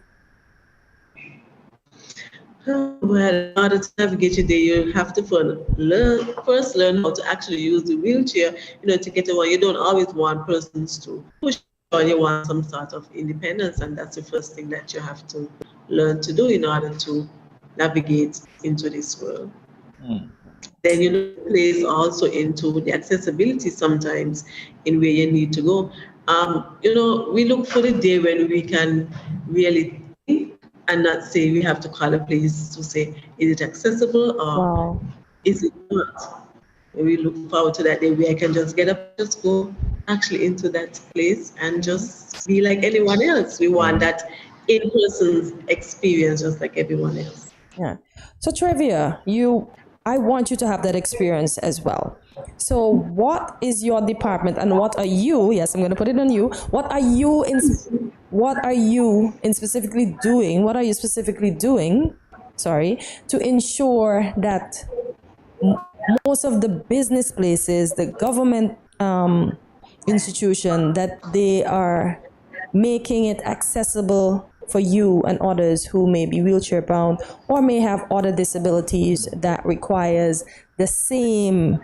Well, in order to navigate your day, you have to first learn how to actually use the wheelchair, to get around. You don't always want persons to push or you want some sort of independence, and that's the first thing that you have to learn to do in order to navigate into this world. Then plays also into the accessibility sometimes in where you need to go. We look for the day when we can really think and not say we have to call a place to say, is it accessible or is it not? We look forward to that day where I can just get up, just go actually into that place and just be like anyone else. We want that in-person experience just like everyone else. Yeah. So Trevia, I want you to have that experience as well. So what is your department and what are you, yes, I'm going to put it on you, what are you specifically doing, to ensure that most of the business places, the government institution, that they are making it accessible for you and others who may be wheelchair bound or may have other disabilities that requires the same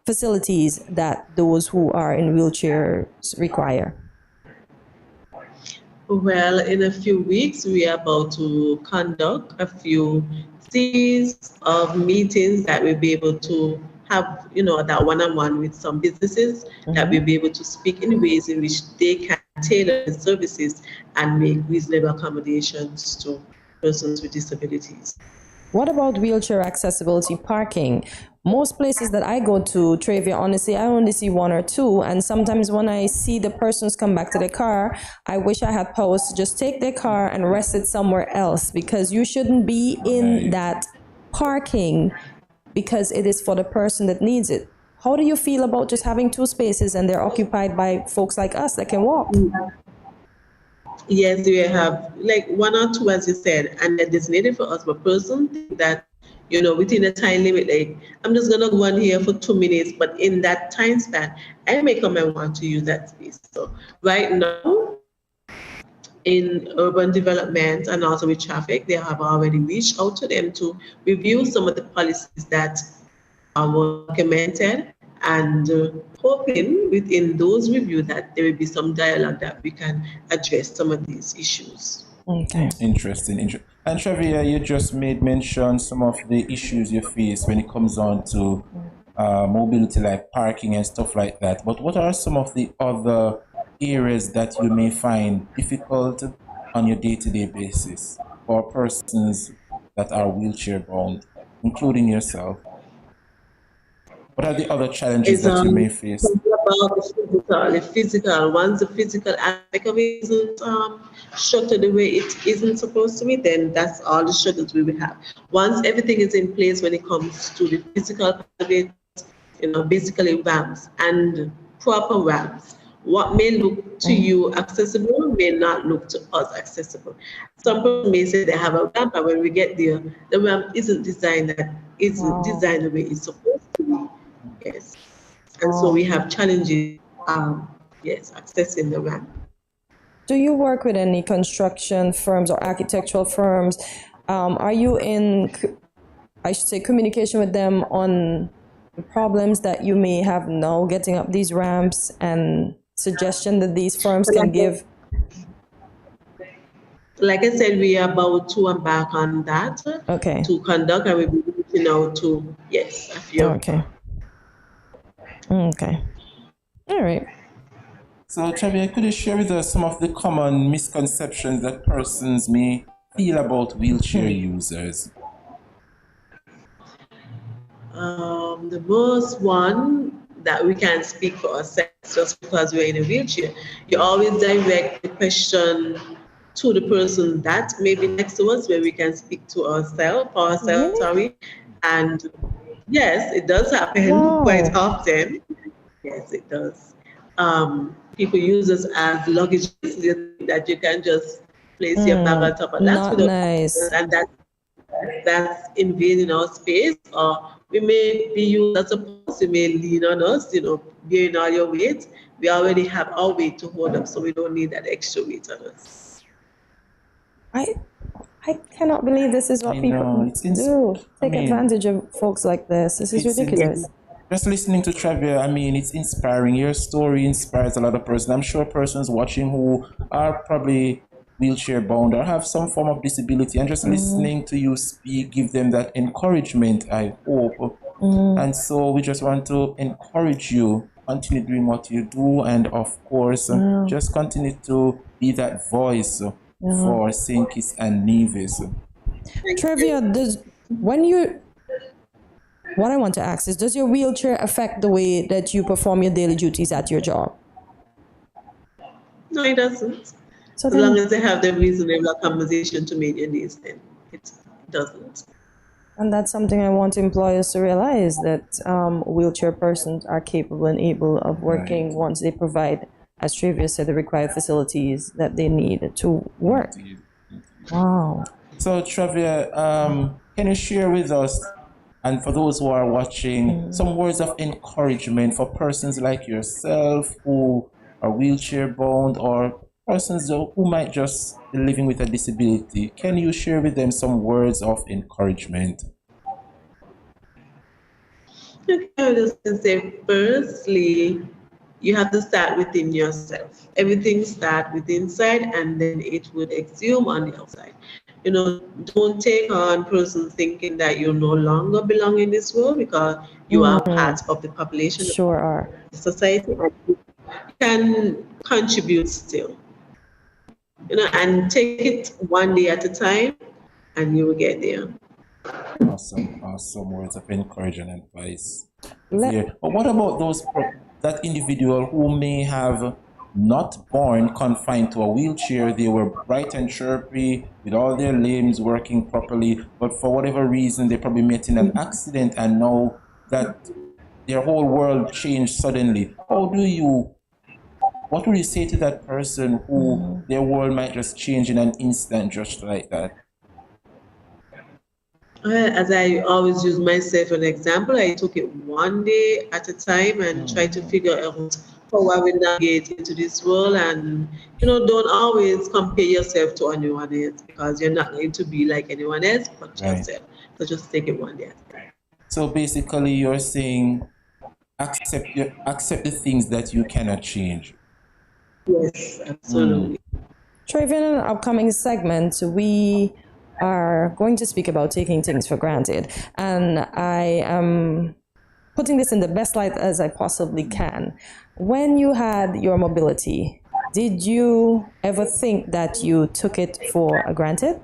facilities that those who are in wheelchairs require? Well, in a few weeks, we are about to conduct a few series of meetings that we'll be able to have, that one-on-one with some businesses that we'll be able to speak in ways in which they can tailor the services and make reasonable accommodations to persons with disabilities. What about wheelchair accessibility parking? Most places that I go to, Travia, honestly, I only see one or two. And sometimes when I see the persons come back to their car, I wish I had powers to just take their car and rest it somewhere else, because you shouldn't be in that parking because it is for the person that needs it. How do you feel about just having two spaces and they're occupied by folks like us that can walk? Yes, we have like one or two, as you said, and they're designated for us per person that, within a time limit, like I'm just going to go on here for 2 minutes, but in that time span, I may come and want to use that space. So right now, in urban development and also with traffic, they have already reached out to them to review some of the policies that are documented, and hoping within those reviews that there will be some dialogue that we can address some of these issues. Okay. Interesting. And Travia, you just made mention some of the issues you face when it comes on to mobility, like parking and stuff like that. But what are some of the other areas that you may find difficult on your day-to-day basis for persons that are wheelchair bound, including yourself? What are the other challenges that you may face? About the physical. Once the physical aspect of it isn't structured the way it isn't supposed to be, then that's all the struggles we will have. Once everything is in place when it comes to the physical part of it, basically ramps and proper ramps. What may look to you accessible may not look to us accessible. Some people may say they have a ramp, but when we get there, the ramp isn't designed designed the way it's supposed to be. Yes. And so we have challenges, accessing the ramp. Do you work with any construction firms or architectural firms? Are you in, I should say, communication with them on the problems that you may have now getting up these ramps and suggestion that these firms can give? Like I said, we are about to embark on that to conduct, and we'll be reaching out to, Okay. Okay. All right. So, Travia, could you share with us some of the common misconceptions that persons may feel about wheelchair users? The most one that we can speak for ourselves just because we're in a wheelchair, you always direct the question to the person that may be next to us, where we can speak to ourselves, and yes, it does happen quite often. Yes, it does. People use us as luggage that you can just place your bag on top of. That's not nice. And that's invading our space. Or we may be used as a purse, you may lean on us, bearing all your weight. We already have our weight to hold up, so we don't need that extra weight on us. I cannot believe this is what people do. Take advantage of folks like this. This is ridiculous. Just listening to Travia, it's inspiring. Your story inspires a lot of persons. I'm sure persons watching who are probably wheelchair bound or have some form of disability, and just listening to you speak, give them that encouragement, I hope. And so we just want to encourage you, continue doing what you do, and of course, just continue to be that voice for St. Kitts and Nevis. Travia, what I want to ask is, does your wheelchair affect the way that you perform your daily duties at your job? No, it doesn't. So as long as they have the reasonable accommodation to meet your needs, then it doesn't. And that's something I want employers to realize, that wheelchair persons are capable and able of working once they provide, as Travia said, the required facilities that they need to work. Wow. So Travia, can you share with us, and for those who are watching, some words of encouragement for persons like yourself who are wheelchair bound, or persons who might just be living with a disability? Can you share with them some words of encouragement? Okay, I just say, firstly, you have to start within yourself. Everything starts with inside, and then it would exhume on the outside. Don't take on persons thinking that you no longer belong in this world, because you are part of the population. Sure are. Society, and you can contribute still. And take it one day at a time, and you will get there. Awesome words of encouragement and advice. But what about that individual who may have not born confined to a wheelchair? They were bright and chirpy with all their limbs working properly, but for whatever reason they probably met in an accident, and now that their whole world changed suddenly. What would you say to that person who their world might just change in an instant, just like that? As I always use myself as an example, I took it one day at a time and try to figure out how I will navigate into this world. And don't always compare yourself to anyone else, because you're not going to be like anyone else but yourself. So just take it one day at a time. So basically, you're saying accept the things that you cannot change. Yes, absolutely. Travia, in an upcoming segment, we are going to speak about taking things for granted. And I am putting this in the best light as I possibly can. When you had your mobility, did you ever think that you took it for granted?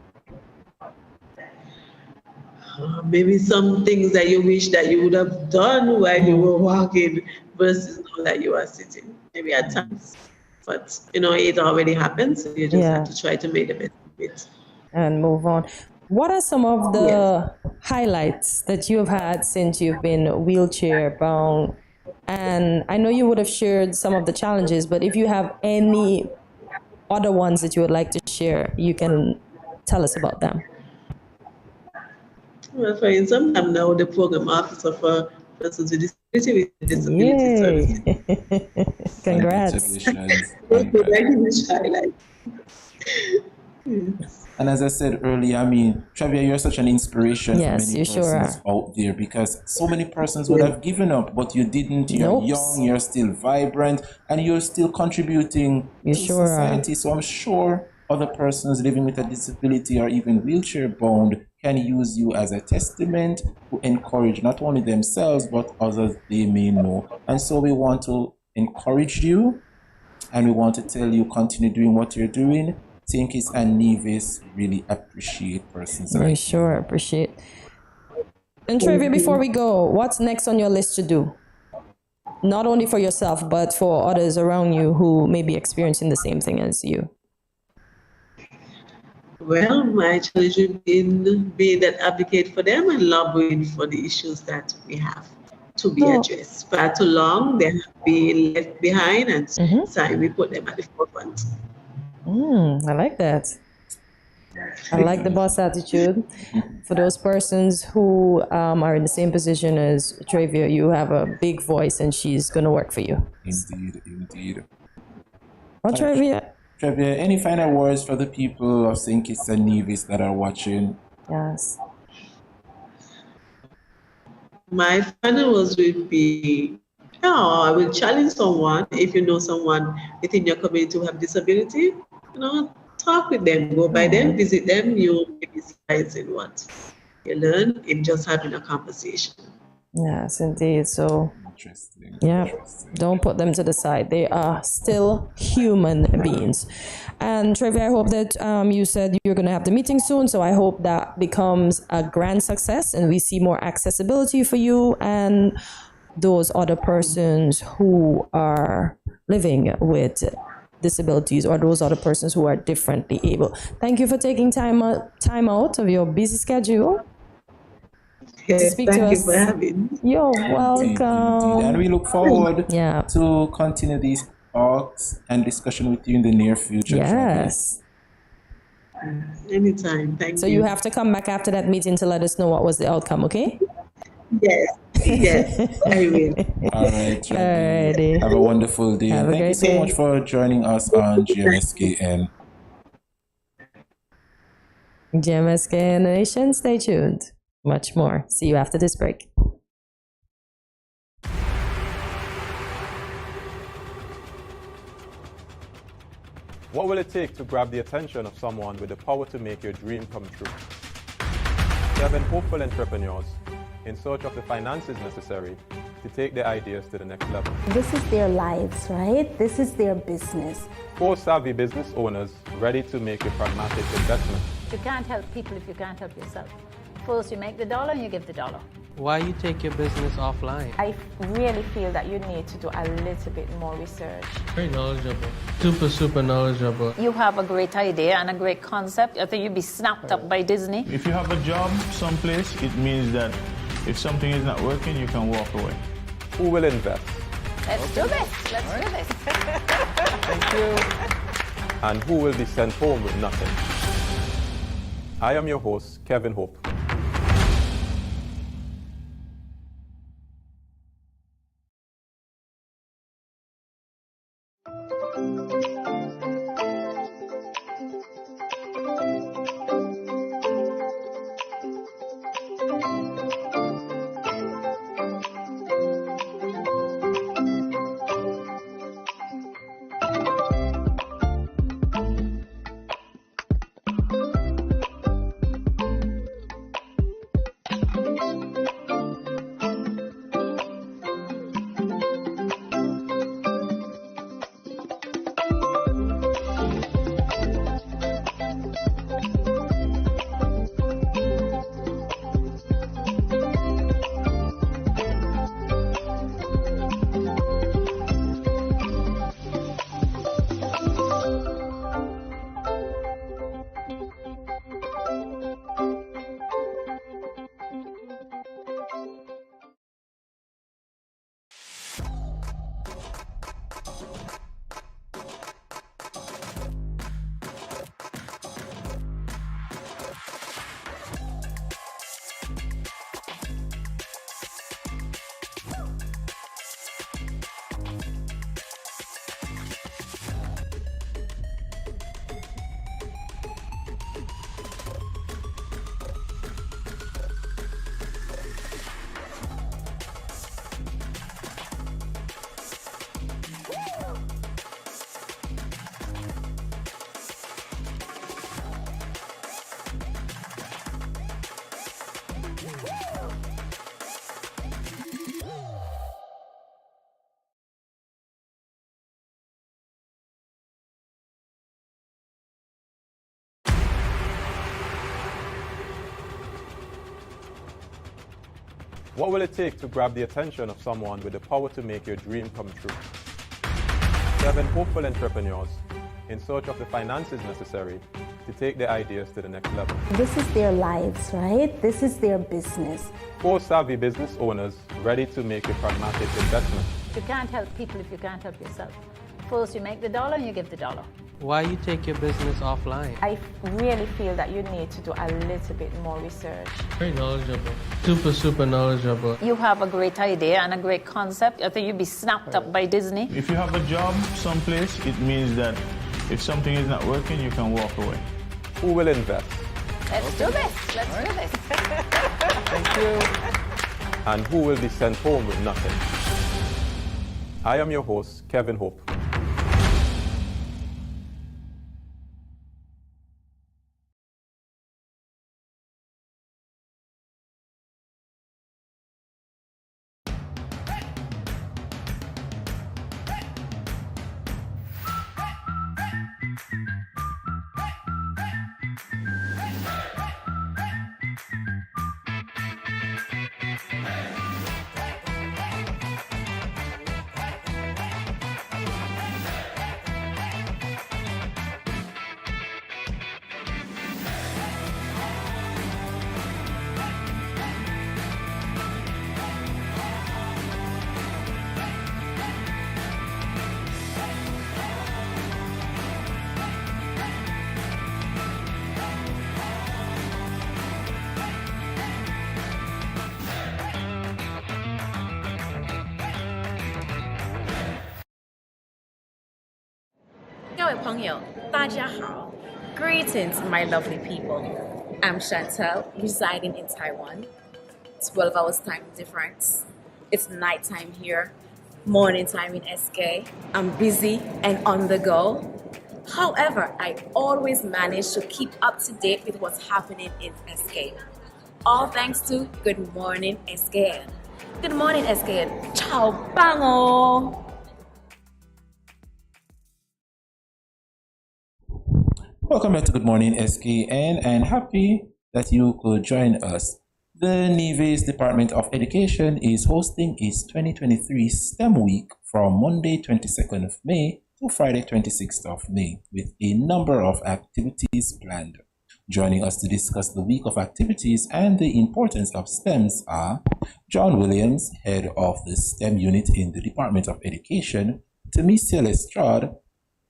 Maybe some things that you wish that you would have done while you were walking versus now that you are sitting. Maybe at times. But, it already happens. So you just have to try to make the best of it. And move on. What are some of the highlights that you've had since you've been wheelchair bound? And I know you would have shared some of the challenges, but if you have any other ones that you would like to share, you can tell us about them. Well, for instance, I'm now the program officer for persons with disability services. Congrats. And as I said earlier, Travia, you're such an inspiration for many persons sure out there, because so many persons would have given up, but you didn't. You're young, you're still vibrant, and you're still contributing to society. So I'm sure other persons living with a disability or even wheelchair bound can use you as a testament to encourage not only themselves, but others they may know. And so we want to encourage you, and we want to tell you, continue doing what you're doing. St. Kitts and Nevis really appreciate persons like appreciate. And Travia, before we go, what's next on your list to do? Not only for yourself, but for others around you who may be experiencing the same thing as you. Well, my challenge would be that advocate for them and lobbying for the issues that we have to be addressed. Far too long, they have been left behind, and so we put them at the forefront. I like that. I like the boss attitude. For those persons who are in the same position as Travia, you have a big voice and she's going to work for you. Indeed. Well, Travia, any final words for the people of St. Kitts and Nevis that are watching? Yes. My final words would be, I will challenge someone. If you know someone within your community who have disability, talk with them, go by them, visit them. You may be surprised in what you learn in just having a conversation. Yes, indeed. So, don't put them to the side. They are still human beings. And Trevor, I hope that you said you're going to have the meeting soon. So I hope that becomes a grand success and we see more accessibility for you and those other persons who are living with disabilities or those other persons who are differently able. Thank you for taking time out of your busy schedule to speak to us. Thank you for having me. You're welcome. Indeed. And we look forward to continue these talks and discussion with you in the near future. Yes. Anytime. Thank you. So you have to come back after that meeting to let us know what was the outcome, okay? Yes, I will. All right, Alrighty. Have a wonderful day. Thank you so much for joining us on GMSKN. GMSKN Nation, stay tuned. Much more. See you after this break. What will it take to grab the attention of someone with the power to make your dream come true? 7 hopeful entrepreneurs in search of the finances necessary to take their ideas to the next level. This is their lives, right? This is their business. 4 savvy business owners ready to make a pragmatic investment. You can't help people if you can't help yourself. First you make the dollar and you give the dollar. Why you take your business offline? I really feel that you need to do a little bit more research. Very knowledgeable. Super knowledgeable. You have a great idea and a great concept. I think you'd be snapped up by Disney. If you have a job someplace, it means that if something is not working, you can walk away. Who will invest? Let's do this. Let's do this. Thank you. And who will be sent home with nothing? I am your host, Kevin Hope. What will it take to grab the attention of someone with the power to make your dream come true? 7 hopeful entrepreneurs in search of the finances necessary to take their ideas to the next level. This is their lives, right? This is their business. 4 savvy business owners ready to make a pragmatic investment. You can't help people if you can't help yourself. First you make the dollar and you give the dollar. Why you take your business offline? I really feel that you need to do a little bit more research. Very knowledgeable. Super knowledgeable. You have a great idea and a great concept. I think you'd be snapped up by Disney. If you have a job someplace, it means that if something is not working, you can walk away. Who will invest? Let's do this. Let's do this. Thank you. And who will be sent home with nothing? I am your host, Kevin Hope. Greetings, my lovely people. I'm Chantel, residing in Taiwan. 12 hours time difference. It's nighttime here, morning time in SK. I'm busy and on the go. However, I always manage to keep up to date with what's happening in SK. All thanks to Good Morning SKN. Good morning SKN. Ciao, bango! Welcome back to Good Morning SKN, and happy that you could join us. The Nevis Department of Education is hosting its 2023 STEM Week from Monday 22nd of May to Friday 26th of May with a number of activities planned. Joining us to discuss the week of activities and the importance of STEMs are John Williams, head of the STEM unit in the Department of Education, Tamicia Lestrade,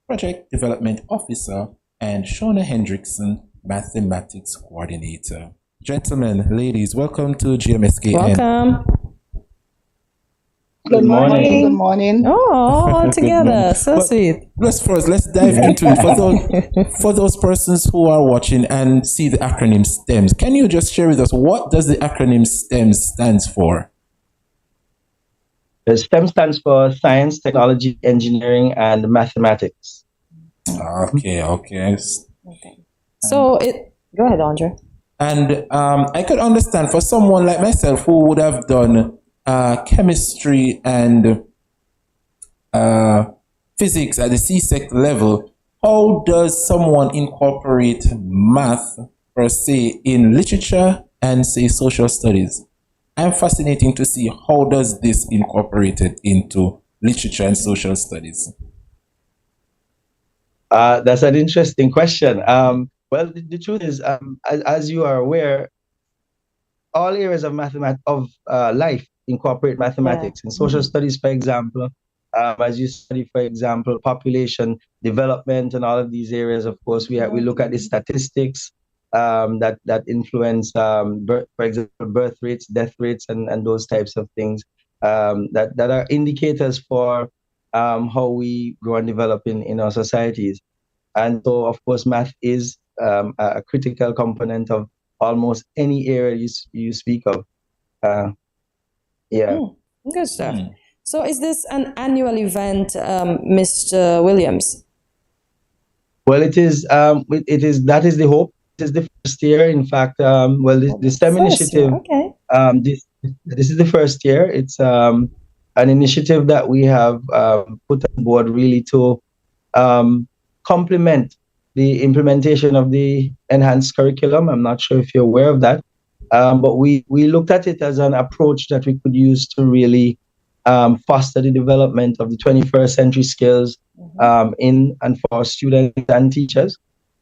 Project Development Officer, and Shona Hendrickson, Mathematics Coordinator. Gentlemen, ladies, welcome to GMSKN. Welcome. Good morning. Good morning. Oh, all together. So sweet. Let's dive into it. For those persons who are watching and see the acronym STEMS, can you just share with us what does the acronym STEMS stands for? The STEM stands for Science, Technology, Engineering, and Mathematics. Okay. So go ahead, Andre. And I could understand for someone like myself who would have done chemistry and physics at the CSEC level, how does someone incorporate math per se in literature and say social studies? I'm fascinating to see how does this incorporated into literature and social studies. That's an interesting question. Well, the truth is, as you are aware, all areas of life incorporate mathematics. In social studies, for example, as you study, for example, population development and all of these areas, of course, we look at the statistics that influence, for example, birth rates, death rates, and those types of things that are indicators for how we grow and develop in our societies. And so, of course, math is a critical component of almost any area you speak of. Good stuff. So is this an annual event, Mr. Williams? Well, it is. That is the hope. It is the first year. In fact, the STEM initiative. This is the first year. It's an initiative that we have put on board really to complement the implementation of the enhanced curriculum. I'm not sure if you're aware of that, But we looked at it as an approach that we could use to really foster the development of the 21st century skills in and for students and teachers.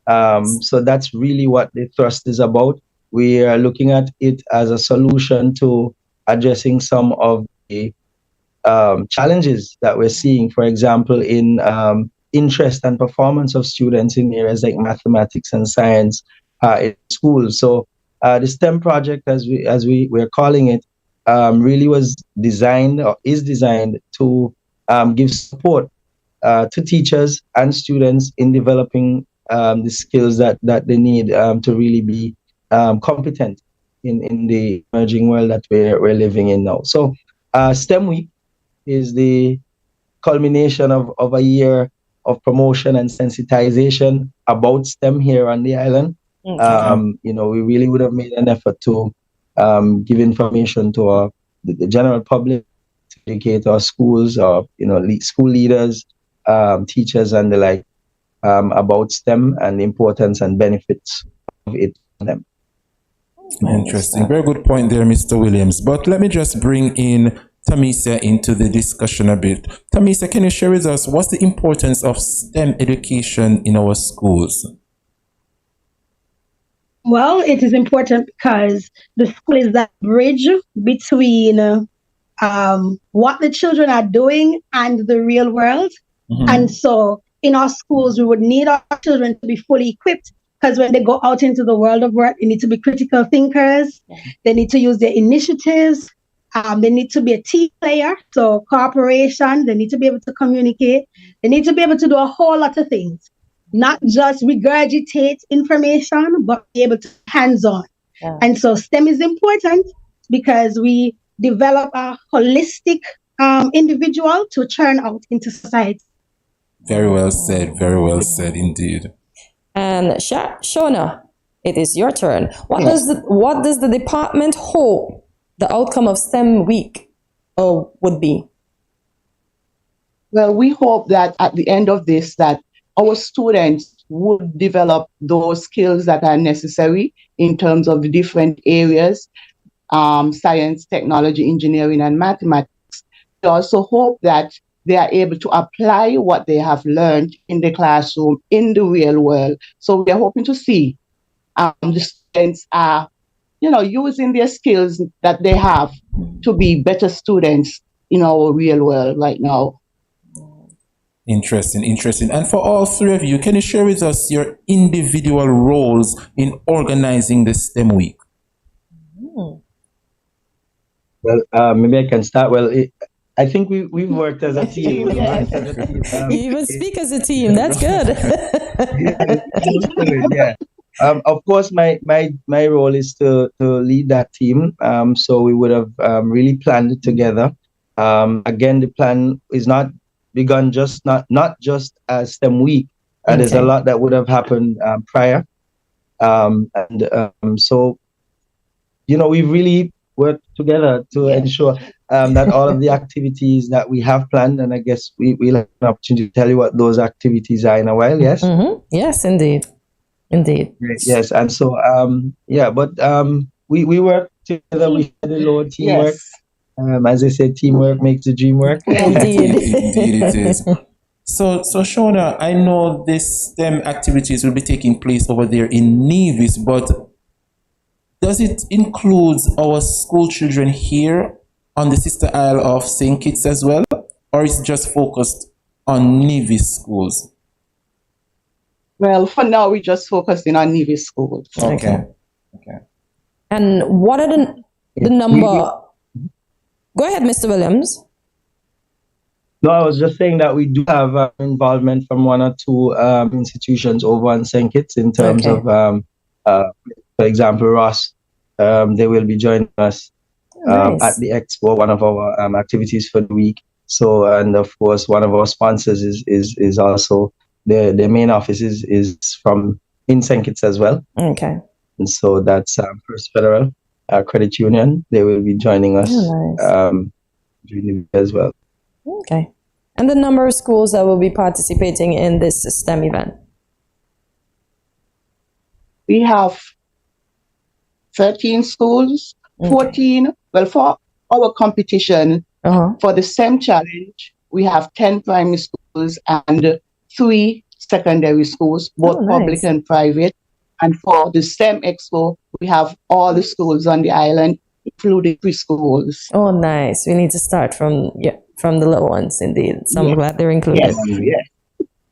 So that's really what the thrust is about. We are looking at it as a solution to addressing some of the challenges that we're seeing, for example, in interest and performance of students in areas like mathematics and science in schools. So the STEM project, as we're calling it, really was designed or is designed to give support to teachers and students in developing the skills that they need to really be competent in the emerging world that we're living in now. So STEM Week is the culmination of a year of promotion and sensitization about STEM here on the island. We really would have made an effort to give information to the general public, to educate our schools, or school leaders, teachers, and the like about STEM and the importance and benefits of it for them. Interesting. Very good point there, Mr. Williams. But let me just bring in Tamisa into the discussion a bit. Tamisa, can you share with us what's the importance of STEM education in our schools? Well, it is important because the school is that bridge between what the children are doing and the real world. And so in our schools, we would need our children to be fully equipped, because when they go out into the world of work, they need to be critical thinkers. They need to use their initiatives. They need to be a team player, so cooperation. They need to be able to communicate. They need to be able to do a whole lot of things, not just regurgitate information, but be able to hands-on. And so STEM is important because we develop a holistic individual to turn out into society. Very well said indeed. And Shona, it is your turn. What does the department hope the outcome of STEM Week would be? Well, we hope that at the end of this, that our students would develop those skills that are necessary in terms of the different areas, science, technology, engineering, and mathematics. We also hope that they are able to apply what they have learned in the classroom in the real world. So we are hoping to see the students are, using their skills that they have to be better students in our real world right now. Interesting. And for all three of you, can you share with us your individual roles in organizing the STEM Week? Well, maybe I can start. Well, I think we've worked as a team. You even speak as a team. That's good. Yeah. Of course, my role is to lead that team. So we would have really planned it together. Again, the plan is not begun not just as STEM Week. There's a lot that would have happened prior. So, we really worked together to ensure that all of the activities that we have planned, and I guess we'll have an opportunity to tell you what those activities are in a while, yes? Yes, indeed. Yes, and so, we work together, we had a little teamwork. Yes. As I said, teamwork makes the dream work. Indeed. Indeed it is. So Shona, I know this STEM activities will be taking place over there in Nevis, but does it include our school children here on the sister isle of St. Kitts as well, or is it just focused on Nevis schools? Well, for now, we just focusing on Nevis schools. Okay. And what are the number? Go ahead, Mr. Williams. No, I was just saying that we do have involvement from one or two institutions over on St. Kitts in terms of, for example, Ross. They will be joining us at the expo, one of our activities for the week. So, and of course, one of our sponsors is also their main office is from in St. Kitts as well. Okay. And so that's First Federal Credit Union. They will be joining us as well. Okay. And the number of schools that will be participating in this STEM event? We have 13 schools, 14. Well, for our competition, for the STEM challenge, we have 10 primary schools and 3 secondary schools, both public and private. And for the STEM Expo, we have all the schools on the island, including preschools. Oh, nice. We need to start from the little ones, indeed. So I'm glad they're included. Yes.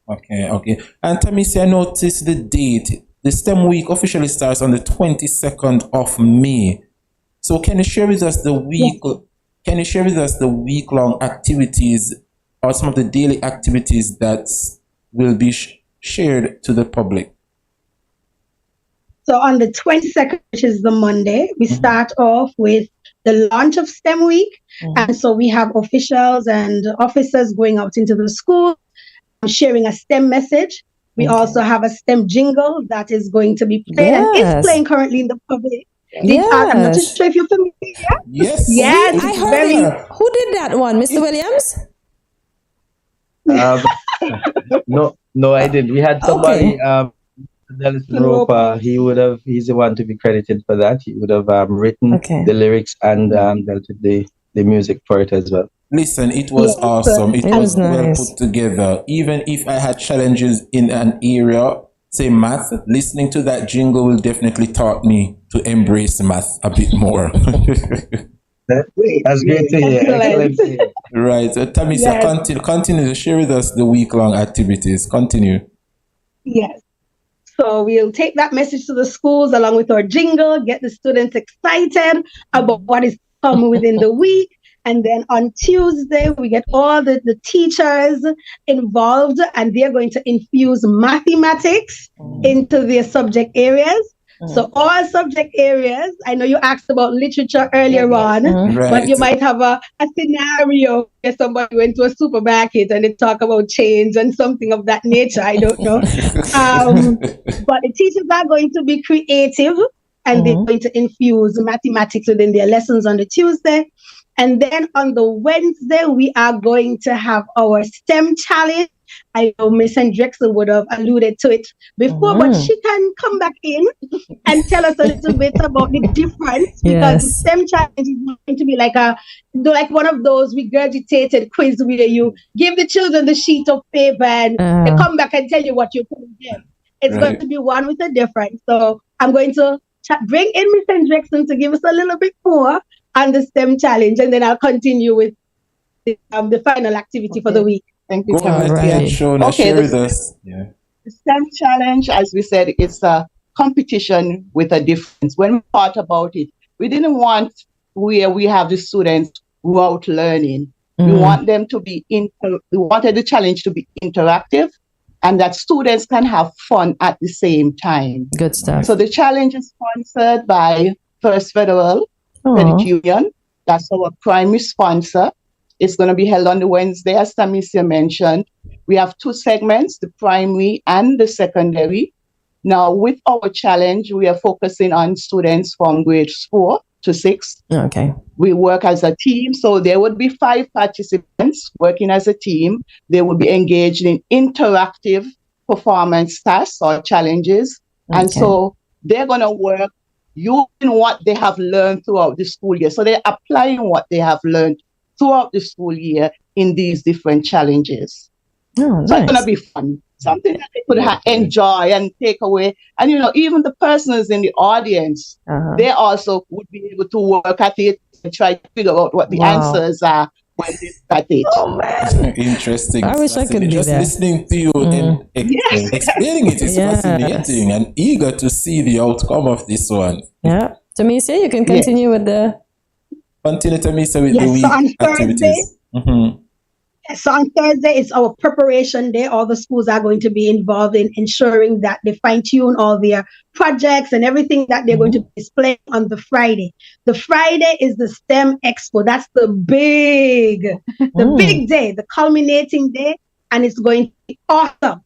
Okay. And Tamisi, I noticed the date. The STEM week officially starts on the 22nd of May. So can you share with us the week? Can you share with us the week-long activities or some of the daily activities that will be shared to the public? So on the 22nd, which is the Monday, we start off with the launch of STEM Week. And so we have officials and officers going out into the school, sharing a STEM message. We also have a STEM jingle that is going to be played and is playing currently in the public. I'm not too sure if you're familiar. Yes. I heard it. Who did that one? Mr. Williams? No, I didn't. We had somebody, Nelson Roper. He's the one to be credited for that. He would have written the lyrics and dealt with the music for it as well. Listen, it was awesome. It was well put together. Even if I had challenges in an area, say math, listening to that jingle will definitely taught me to embrace math a bit more. That's great to hear. Excellent to hear. Right. So Tamisa, continue to share with us the week-long activities. Continue. Yes. So we'll take that message to the schools along with our jingle, get the students excited about what is coming within the week. And then on Tuesday, we get all the teachers involved, and they're going to infuse mathematics into their subject areas. So all subject areas, I know you asked about literature earlier on, but you might have a scenario where somebody went to a supermarket and they talk about change and something of that nature. I don't know. But the teachers are going to be creative, and they're going to infuse mathematics within their lessons on the Tuesday. And then on the Wednesday, we are going to have our STEM challenge. I know Miss Hendrickson would have alluded to it before, but she can come back in and tell us a little bit about the difference, because the STEM challenge is going to be like one of those regurgitated quiz where you give the children the sheet of paper and they come back and tell you what you're telling them. It's going to be one with a difference. So I'm going to bring in Miss Hendrickson to give us a little bit more on the STEM challenge, and then I'll continue with the final activity for the week. Thank you. Go ahead, share with us. The STEM challenge, as we said, it's a competition with a difference. When we thought about it, we didn't want where we have the students route learning. We want them to be we wanted the challenge to be interactive and that students can have fun at the same time. Good stuff. So the challenge is sponsored by First Federal Credit Union. That's our primary sponsor. It's going to be held on the Wednesday, as Tamisia mentioned. We have 2 segments, the primary and the secondary. Now, with our challenge, we are focusing on students from grades 4 to 6. Okay. We work as a team, so there would be 5 participants working as a team. They will be engaged in interactive performance tasks or challenges. And so they're going to work using what they have learned throughout the school year. So they're applying what they have learned throughout the school year in these different challenges. So it's going to be fun. Something that they could enjoy and take away. And, even the persons in the audience, they also would be able to work at it and try to figure out what the answers are when they look at it. Oh, man. Interesting. I wish I could be Just there. listening to you and explaining it is fascinating and eager to see the outcome of this one. Yeah. Tamisa, you can continue with the... Continue, Tamisa, with the week activities. So on Thursday, it's our preparation day. All the schools are going to be involved in ensuring that they fine-tune all their projects and everything that they're going to display on the Friday. The Friday is the STEM Expo. That's the big day, the culminating day, and it's going to be awesome.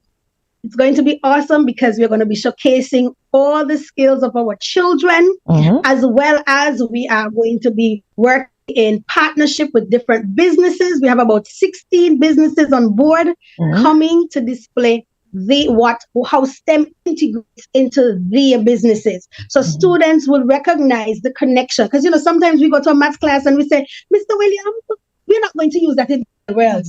It's going to be awesome because we're going to be showcasing all the skills of our children, as well as we are going to be working in partnership with different businesses. We have about 16 businesses on board coming to display how STEM integrates into their businesses. So students will recognize the connection. Because sometimes we go to a math class and we say, Mr. William, we're not going to use that in the world.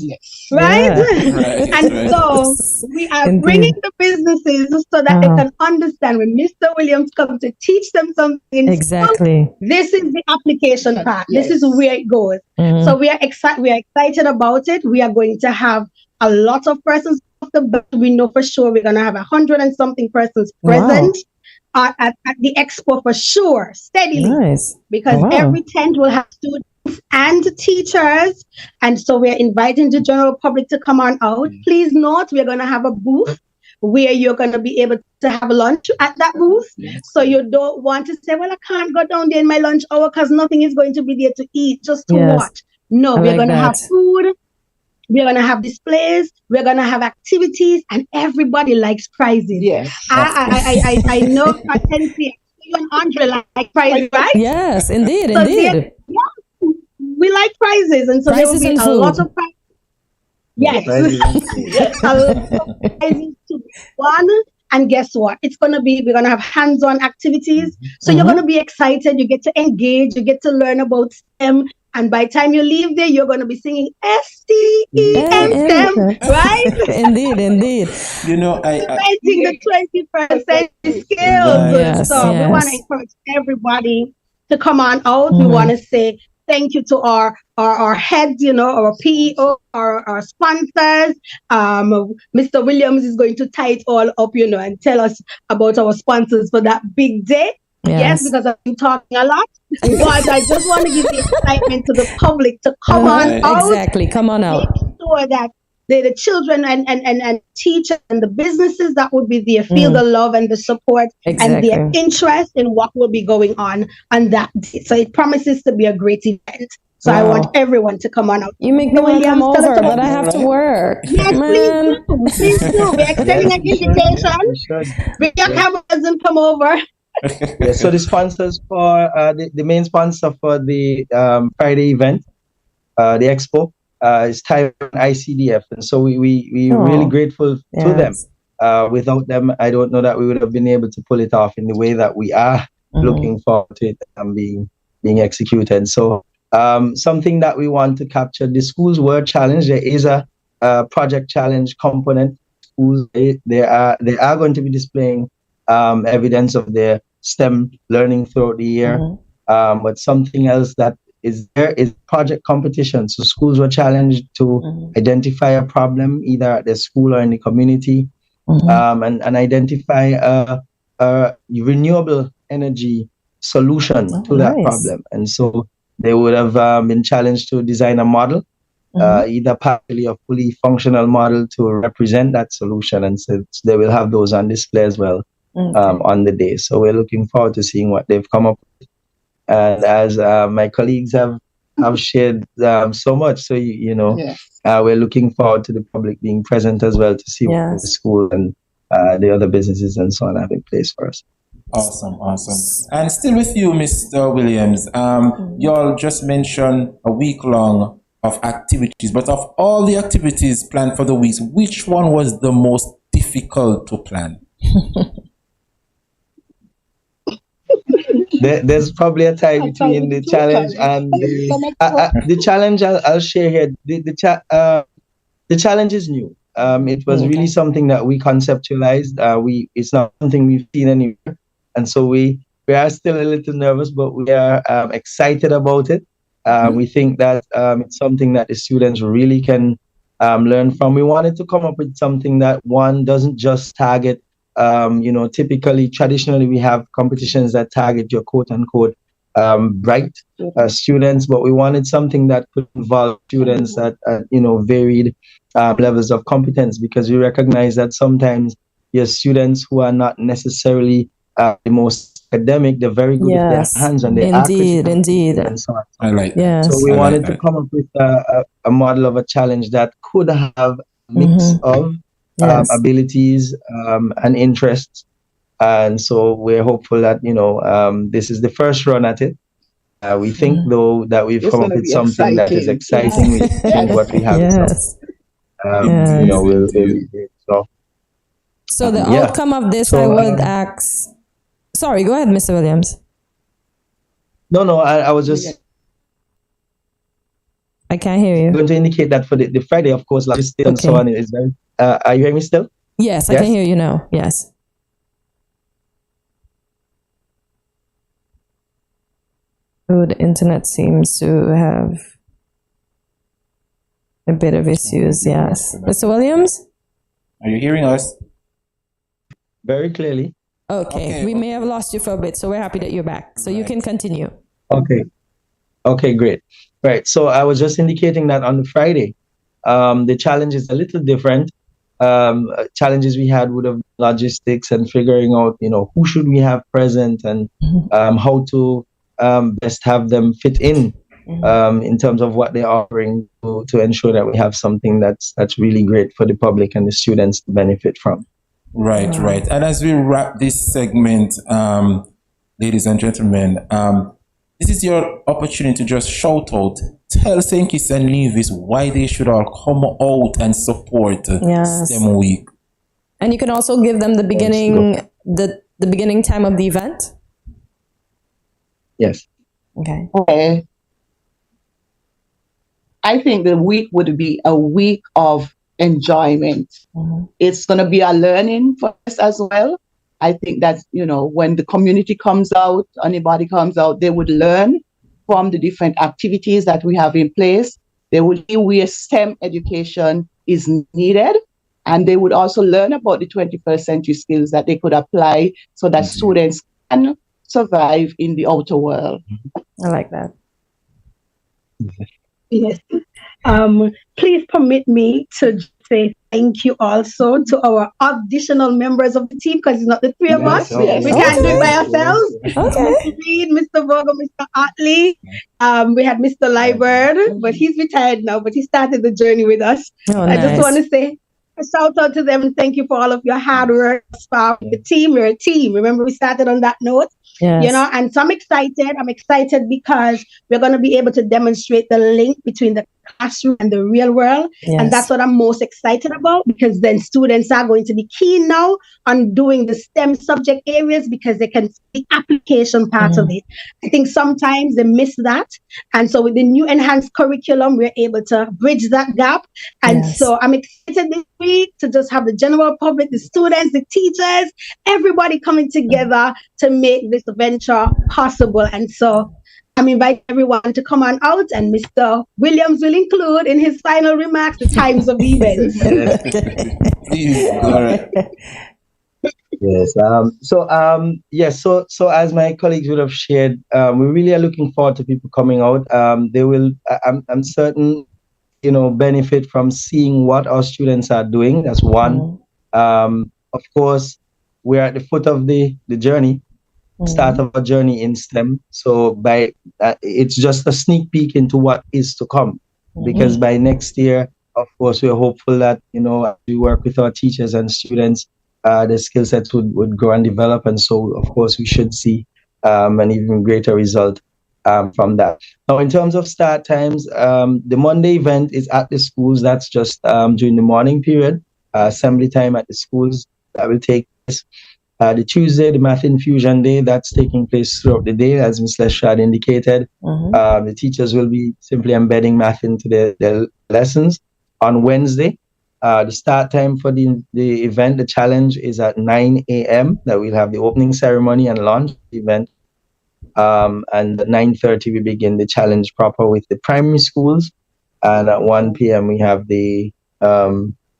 Right? Right, And right. so we are bringing the businesses so that they can understand when Mr. Williams comes to teach them something in school, this is the application part. This is where it goes. So we are excited about it. We are going to have a lot of persons. We know for sure we're going to have 100 and something persons present at the expo for sure, steadily. Because every tent will have students and teachers. And so we're inviting the general public to come on out. Please note, we're going to have a booth where you're going to be able to have lunch at that booth. So you don't want to say, well, I can't go down there in my lunch hour because nothing is going to be there to eat, just to watch. No, we're going to have food. We're going to have displays. We're going to have activities, and everybody likes prizes. Yes. I know Patency and Andre like prizes, right? Yes, indeed, So indeed. we like prizes, and so there will Prizes be and a food. lot of prizes. Yes. A lot of prizes to be won. And guess what? We're going to have hands-on activities. So you're going to be excited. You get to engage. You get to learn about STEM. And by the time you leave there, you're going to be singing STEM, STEM, right? Indeed, indeed. Inventing the 21st century skills. We want to encourage everybody to come on out. We want to say thank you to our heads, our PEO, our sponsors. Mr. Williams is going to tie it all up, and tell us about our sponsors for that big day. Yes, because I've been talking a lot. But I just want to give the excitement to the public to come on out. Exactly, come on out. Make sure that the children and teachers and the businesses that would be there feel the love and the support and their interest in what will be going on that day. So it promises to be a great event. So I want everyone to come on out. You make me want to come over, but I have to work. Yes, Man. please do. We're extending an invitation. Bring your cameras and come over. So the sponsors for the main sponsor for the Friday event, the expo, is Taiwan ICDF, and so we really grateful to them. Without them, I don't know that we would have been able to pull it off in the way that we are looking forward to it being executed. So something that we want to capture, the schools were challenged. There is a project challenge component. Schools they are going to be displaying evidence of their STEM learning throughout the year. But something else that is there is project competition. So schools were challenged to identify a problem either at their school or in the community, and identify a renewable energy solution to that problem. And so they would have been challenged to design a model, either partly or fully functional model to represent that solution. And so they will have those on display as well on the day. So we're looking forward to seeing what they've come up with. And as my colleagues have shared so much, so we're looking forward to the public being present as well to see what the school and the other businesses and so on have in place for us. Awesome. And still with you, Mr. Williams, you all just mentioned a week long of activities, but of all the activities planned for the weeks, which one was the most difficult to plan? There's probably a tie between the challenge and the challenge. I'll share here. The challenge is new. It was really something that we conceptualized. It's not something we've seen anywhere, and so we are still a little nervous, but we are excited about it. We think that it's something that the students really can learn from. We wanted to come up with something that one doesn't just target. Traditionally, we have competitions that target your quote unquote bright students, but we wanted something that could involve students at varied levels of competence, because we recognize that sometimes your students who are not necessarily the most academic, they're very good at their hands and they are critical. Indeed. And so on. I like that. So we wanted to come up with a model of a challenge that could have a mix of abilities and interests, and so we're hopeful that this is the first run at it. We think though that we've come up with something that is exciting. We think what we have. Yes. We'll so So the Yeah. outcome of this, So, I would ask. Sorry, go ahead, Mr. Williams. No, I was just I can't hear you. going to indicate that for the Friday, of course, logistics and so Okay. on is very. Are you hearing me still? Yes, I can hear you now. Yes. Oh, the internet seems to have a bit of issues. Yes, Mr. Williams. Are you hearing us? Very clearly. Okay, we may have lost you for a bit, so we're happy that you're back. So you can continue. Okay, great. Right. So I was just indicating that on the Friday, the challenge is a little different. Challenges we had would have logistics and figuring out, who should we have present and how to best have them fit in terms of what they're offering to ensure that we have something that's really great for the public and the students to benefit from. Right. And as we wrap this segment, ladies and gentlemen, this is your opportunity to just shout out, tell St. Kitts and Nevis why they should all come out and support STEM Week. And you can also give them the beginning, the beginning time of the event. Yes. Okay. I think the week would be a week of enjoyment. It's going to be a learning for us as well. I think that, when the community comes out, anybody comes out, they would learn from the different activities that we have in place. They would see where STEM education is needed. And they would also learn about the 21st century skills that they could apply so that students can survive in the outer world. I like that. Yes. Please permit me to say thank you also to our additional members of the team, because it's not the three of us. Yes. We can't do it by ourselves. Okay. Mr. Reed, Mr. Vogel, Mr. Otley. We had Mr. Liebert, but he's retired now, but he started the journey with us. I just want to say a shout out to them and thank you for all of your hard work. The team, we're a team. Remember, we started on that note. Yes. And so I'm excited because we're going to be able to demonstrate the link between the classroom and the real world. Yes. And that's what I'm most excited about, because then students are going to be keen now on doing the STEM subject areas because they can see the application part of it. I think sometimes they miss that. And so with the new enhanced curriculum, we're able to bridge that gap. And so I'm excited this week to just have the general public, the students, the teachers, everybody coming together to make this venture possible. And so I'm inviting everyone to come on out, and Mr. Williams will include in his final remarks the times of the events. Yes. So as my colleagues would have shared, we really are looking forward to people coming out. They will, I'm certain, benefit from seeing what our students are doing. That's one. Of course, we're at the foot of the journey. Start of a journey in STEM. So by it's just a sneak peek into what is to come, because by next year, of course, we're hopeful that as we work with our teachers and students, the skill sets would grow and develop, and so of course we should see an even greater result from that. Now, in terms of start times, the Monday event is at the schools. That's just during the morning period, assembly time at the schools that will take place. The Tuesday, the Math Infusion Day, that's taking place throughout the day, as Ms. Leshad indicated. The teachers will be simply embedding math into their lessons. On Wednesday, the start time for the event, the challenge, is at 9 a.m. that we'll have the opening ceremony and launch event. And at 9:30, we begin the challenge proper with the primary schools. And at 1 p.m., we have the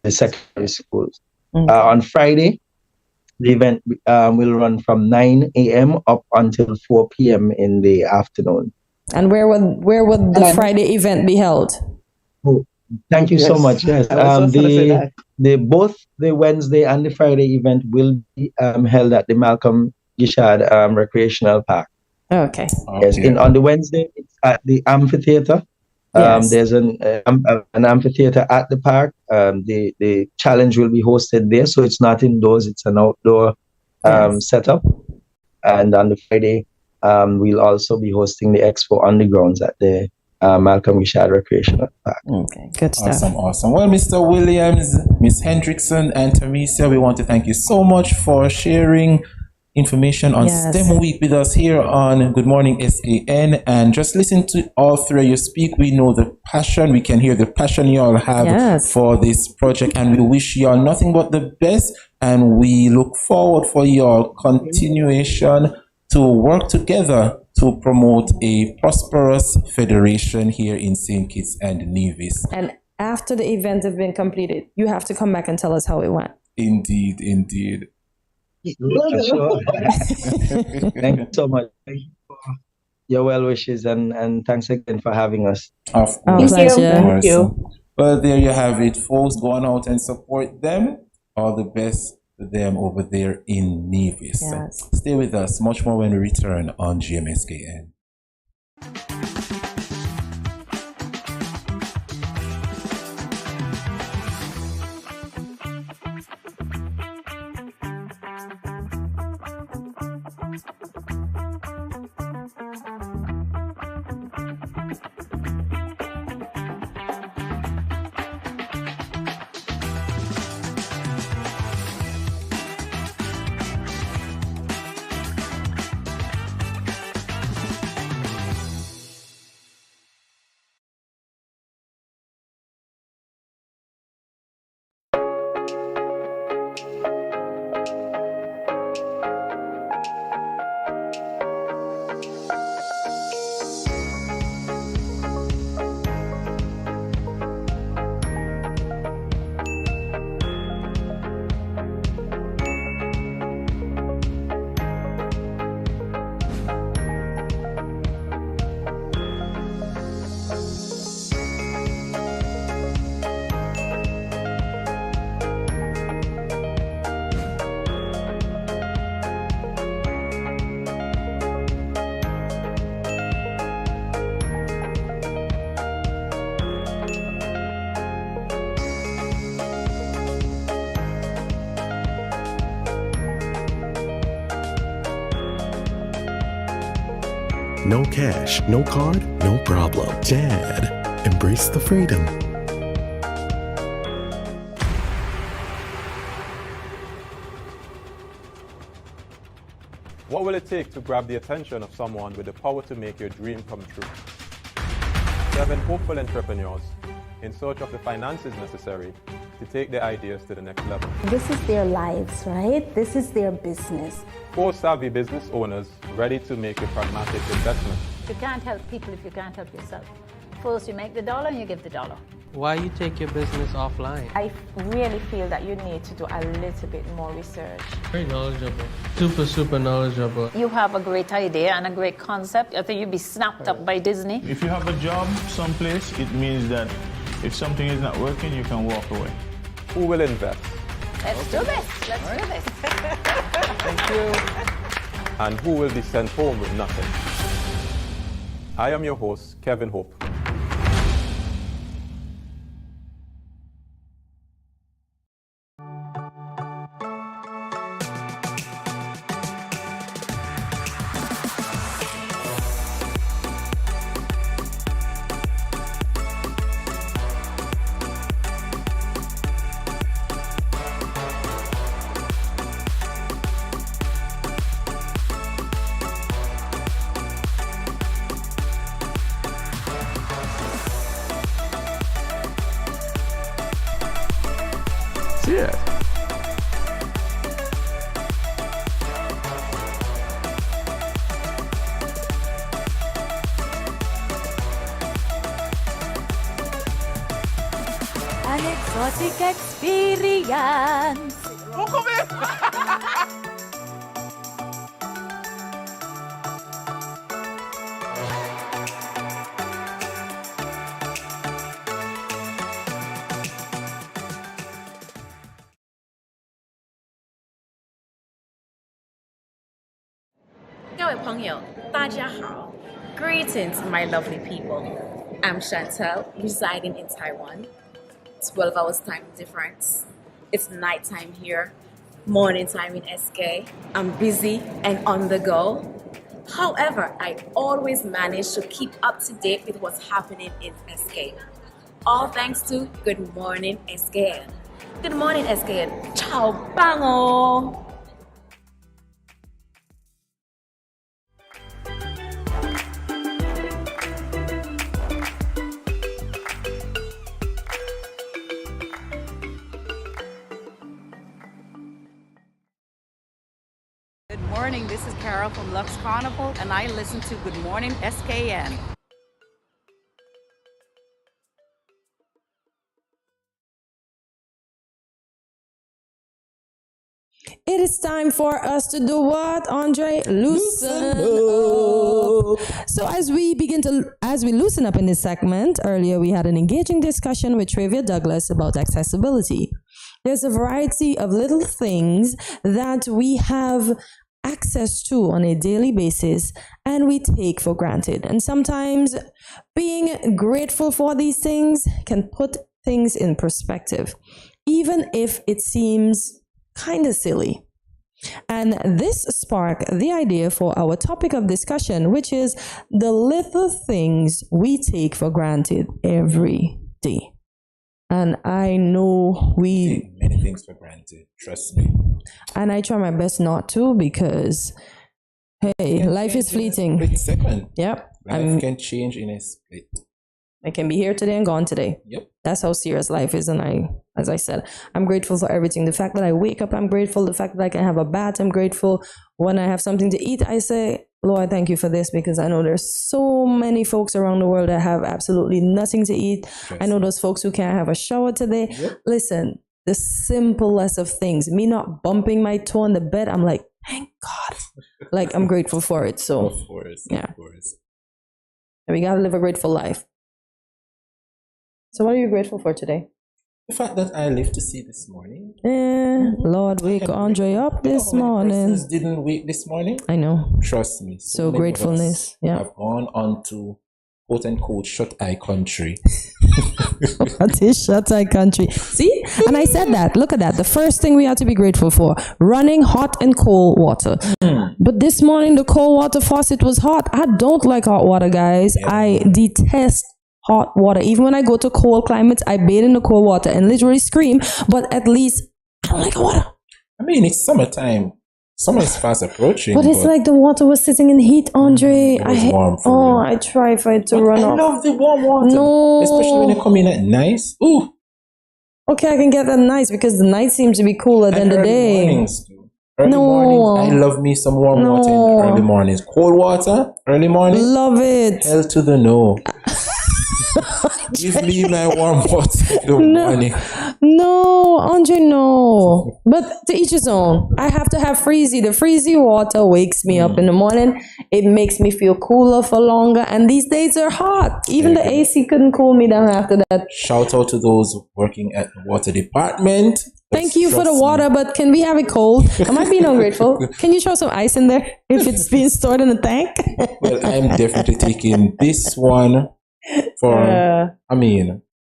secondary schools. On Friday, the event will run from 9 a.m. up until 4 p.m. in the afternoon. And where would the Friday event be held? Oh, thank you so much. Yes, both the Wednesday and the Friday event will be held at the Malcolm Gishad Recreational Park. Okay. Yes, on the Wednesday it's at the amphitheater. There's an amphitheater at the park. The challenge will be hosted there, so it's not indoors; it's an outdoor setup. And on the Friday, we'll also be hosting the expo on the grounds at the Malcolm Gishad Recreational Park. Okay, good stuff. Awesome. Well, Mr. Williams, Miss Hendrickson, and Teresa, we want to thank you so much for sharing information on STEM Week with us here on Good Morning SKN. And just listen to all three of you speak. We know the passion. We can hear the passion you all have for this project. And we wish you all nothing but the best. And we look forward for your continuation to work together to promote a prosperous federation here in St. Kitts and Nevis. And after the event has been completed, you have to come back and tell us how it went. Indeed. Sure. Thank you so much. Thank you for your well wishes and thanks again for having us. Of course. Thank you. Well, there you have it, folks. Go on out and support them. All the best to them over there in Nevis. Stay with us. Much more when we return on GMSKN. No cash, no card, no problem. Dad, embrace the freedom. What will it take to grab the attention of someone with the power to make your dream come true? 7 hopeful entrepreneurs in search of the finances necessary to take their ideas to the next level. This is their lives, right? This is their business. 4 savvy business owners ready to make a pragmatic investment. You can't help people if you can't help yourself. First you make the dollar and you give the dollar. Why you take your business offline? I really feel that you need to do a little bit more research. Very knowledgeable. Super knowledgeable. You have a great idea and a great concept. I think you'd be snapped up by Disney. If you have a job someplace, it means that if something is not working, you can walk away. Who will invest? Let's do this. Let's do this. Thank you. And who will be sent home with nothing? I am your host, Kevin Hope. Yeah. An exotic experience. Greetings, my lovely people. I'm Chantel, residing in Taiwan. 12 hours time difference. It's nighttime here, morning time in SK. I'm busy and on the go. However, I always manage to keep up to date with what's happening in SK. All thanks to Good Morning SKN. Good morning, SKN. Ciao, bango! Good morning, this is Carol from Lux Carnival, and I listen to Good Morning SKN. It is time for us to do what, Andre? Loosen up. So as we loosen up in this segment, earlier we had an engaging discussion with Travia Douglas about accessibility. There's a variety of little things that we have access to on a daily basis and we take for granted. And sometimes being grateful for these things can put things in perspective, even if it seems kind of silly. And this sparked the idea for our topic of discussion, which is the little things we take for granted every day. And I know we take many things for granted, trust me. And I try my best not to, because hey, life is fleeting. Split second. Yep. Life can change in a split. I can be here today and gone today. Yep. That's how serious life is. And as I said, I'm grateful for everything. The fact that I wake up, I'm grateful. The fact that I can have a bath, I'm grateful. When I have something to eat, I say, Lord, thank you for this, because I know there's so many folks around the world that have absolutely nothing to eat. Yes. I know those folks who can't have a shower today. Yep. Listen, the simplest of things, me not bumping my toe on the bed, I'm like, thank God. Like, I'm grateful for it. So, of course. And we got to live a grateful life. So what are you grateful for today? The fact that I lived to see this morning. Lord, wake Andre up this morning. Didn't wake this morning. I know. Trust me. So gratefulness. Yeah. I've gone on to quote unquote shut eye country. What is shut eye country? See? And I said that. Look at that. The first thing we have to be grateful for, running hot and cold water. But this morning the cold water faucet was hot. I don't like hot water, guys. Yeah. I detest hot water. Even when I go to cold climates, I bathe in the cold water and literally scream, but at least I don't like water. I mean, it's summertime. Summer is fast approaching. But it's like the water was sitting in heat, Andre. It was warm for I try for it to run off. I love the warm water. No. Especially when you come in at night. Ooh. Okay, I can get that nice, because the night seems to be cooler than the day. Mornings too. Early mornings. I love me some warm water in the early mornings. Cold water, early morning. Love it. Hell to the no. Give me my warm water in the morning. No, Andre, no. But to each his own. I have to have freezy. The freezy water wakes me up in the morning. It makes me feel cooler for longer. And these days are hot. Even the AC couldn't cool me down after that. Shout out to those working at the water department. Thank you for the water, but can we have it cold? Am I being ungrateful? Can you throw some ice in there if it's being stored in a tank? Well, I'm definitely taking this one for,